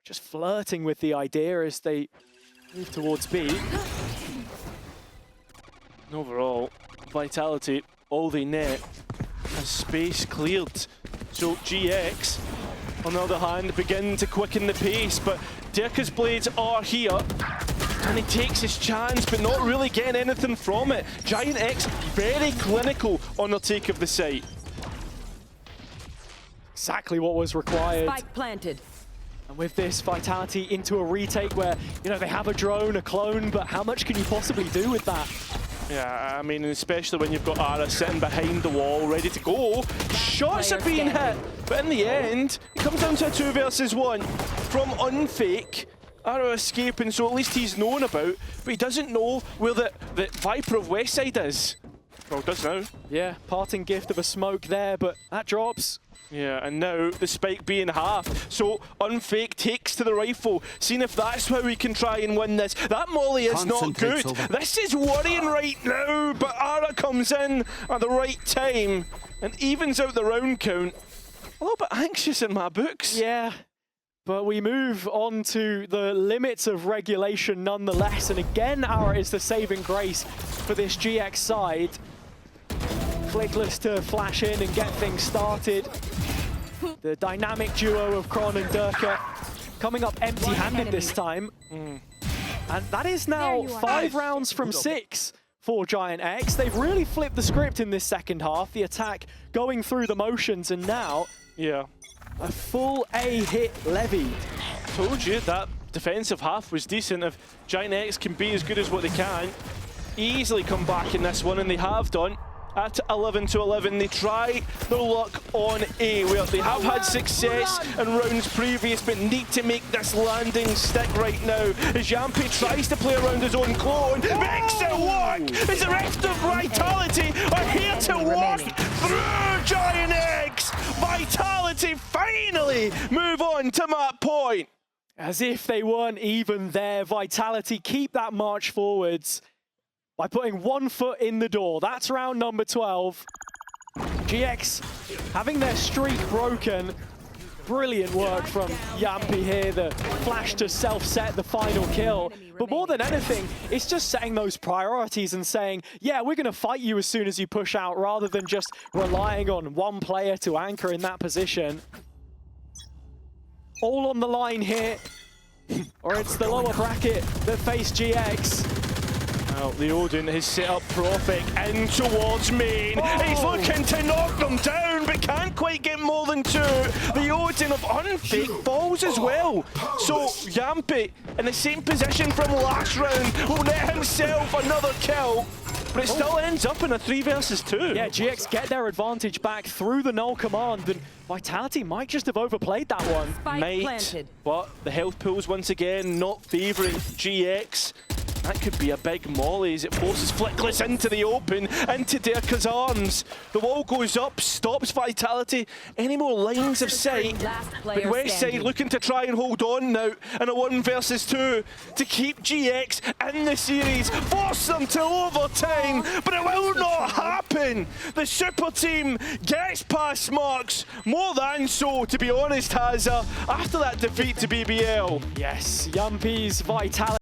Speaker 1: just flirting with the idea as they move towards B.
Speaker 2: And overall, Vitality, all they net has space cleared. So GX, on the other hand, begin to quicken the pace, but Dirka's blades are here. And he takes his chance, but not really getting anything from it. Giant X very clinical on the take of the site.
Speaker 1: Exactly what was required.
Speaker 7: Spike planted.
Speaker 1: And with this, Vitality into a retake where, you know, they have a drone, a clone, but how much can you possibly do with that?
Speaker 2: Yeah, I mean, especially when you've got Ara sitting behind the wall, ready to go. Shots are being hit, but in the end, it comes down to a 2 versus 1 from Unfake. Ara escaping, so at least he's known about, but he doesn't know where the Viper of Westside is. Well, does now.
Speaker 1: Yeah, parting gift of a smoke there, but that drops.
Speaker 2: Yeah, and now the spike being half. So Unfake takes to the rifle, seeing if that's how we can try and win this. That molly is not good. This is worrying right now, but Ara comes in at the right time and evens out the round count. A little bit anxious in my books.
Speaker 1: Yeah, but we move on to the limits of regulation nonetheless. And again, Ara is the saving grace for this GX side. Flickless to flash in and get things started. The dynamic duo of Kron and Durka coming up empty-handed this time. And that is now 5 rounds from 6 for Giant X. They've really flipped the script in this second half. The attack going through the motions, and now a full A hit levied.
Speaker 2: Told you that defensive half was decent. If Giant X can be as good as what they can, easily come back in this one, and they have done. At 11-11, they try their luck on A, where they have had success in rounds previous, but need to make this landing stick right now. As Yampi tries to play around his own clone, makes it work! As the rest of Vitality are here to walk through Giant X! Vitality finally move on to map point!
Speaker 1: As if they weren't even there, Vitality keep that march forwards by putting 1 foot in the door. That's round number 12. GX having their streak broken. Brilliant work from Yampi here. The flash to self-set the final kill. But more than anything, it's just setting those priorities and saying, yeah, we're going to fight you as soon as you push out, rather than just relying on one player to anchor in that position. All on the line here. Or it's the lower bracket that face GX.
Speaker 2: Well, the Odin has set up Prophet in towards main. He's looking to knock them down, but can't quite get more than 2. The Odin of Unfake falls as well. So Yampi, in the same position from last round, will net himself another kill. But it still ends up in a 3 versus 2.
Speaker 1: Yeah, GX get their advantage back through the null command, and Vitality might just have overplayed that one.
Speaker 7: Spike planted.
Speaker 2: But the health pools once again not favouring GX. That could be a big molly as it forces Flickless into the open, into Dirka's arms. The wall goes up, stops Vitality. Any more lines of sight? But Westside looking to try and hold on now in a 1 versus 2 to keep GX in the series, force them to overtime, but it will not happen. The super team gets past marks, more than so, to be honest, Hazza, after that defeat to BBL.
Speaker 1: Yes, Yampi's Vitality.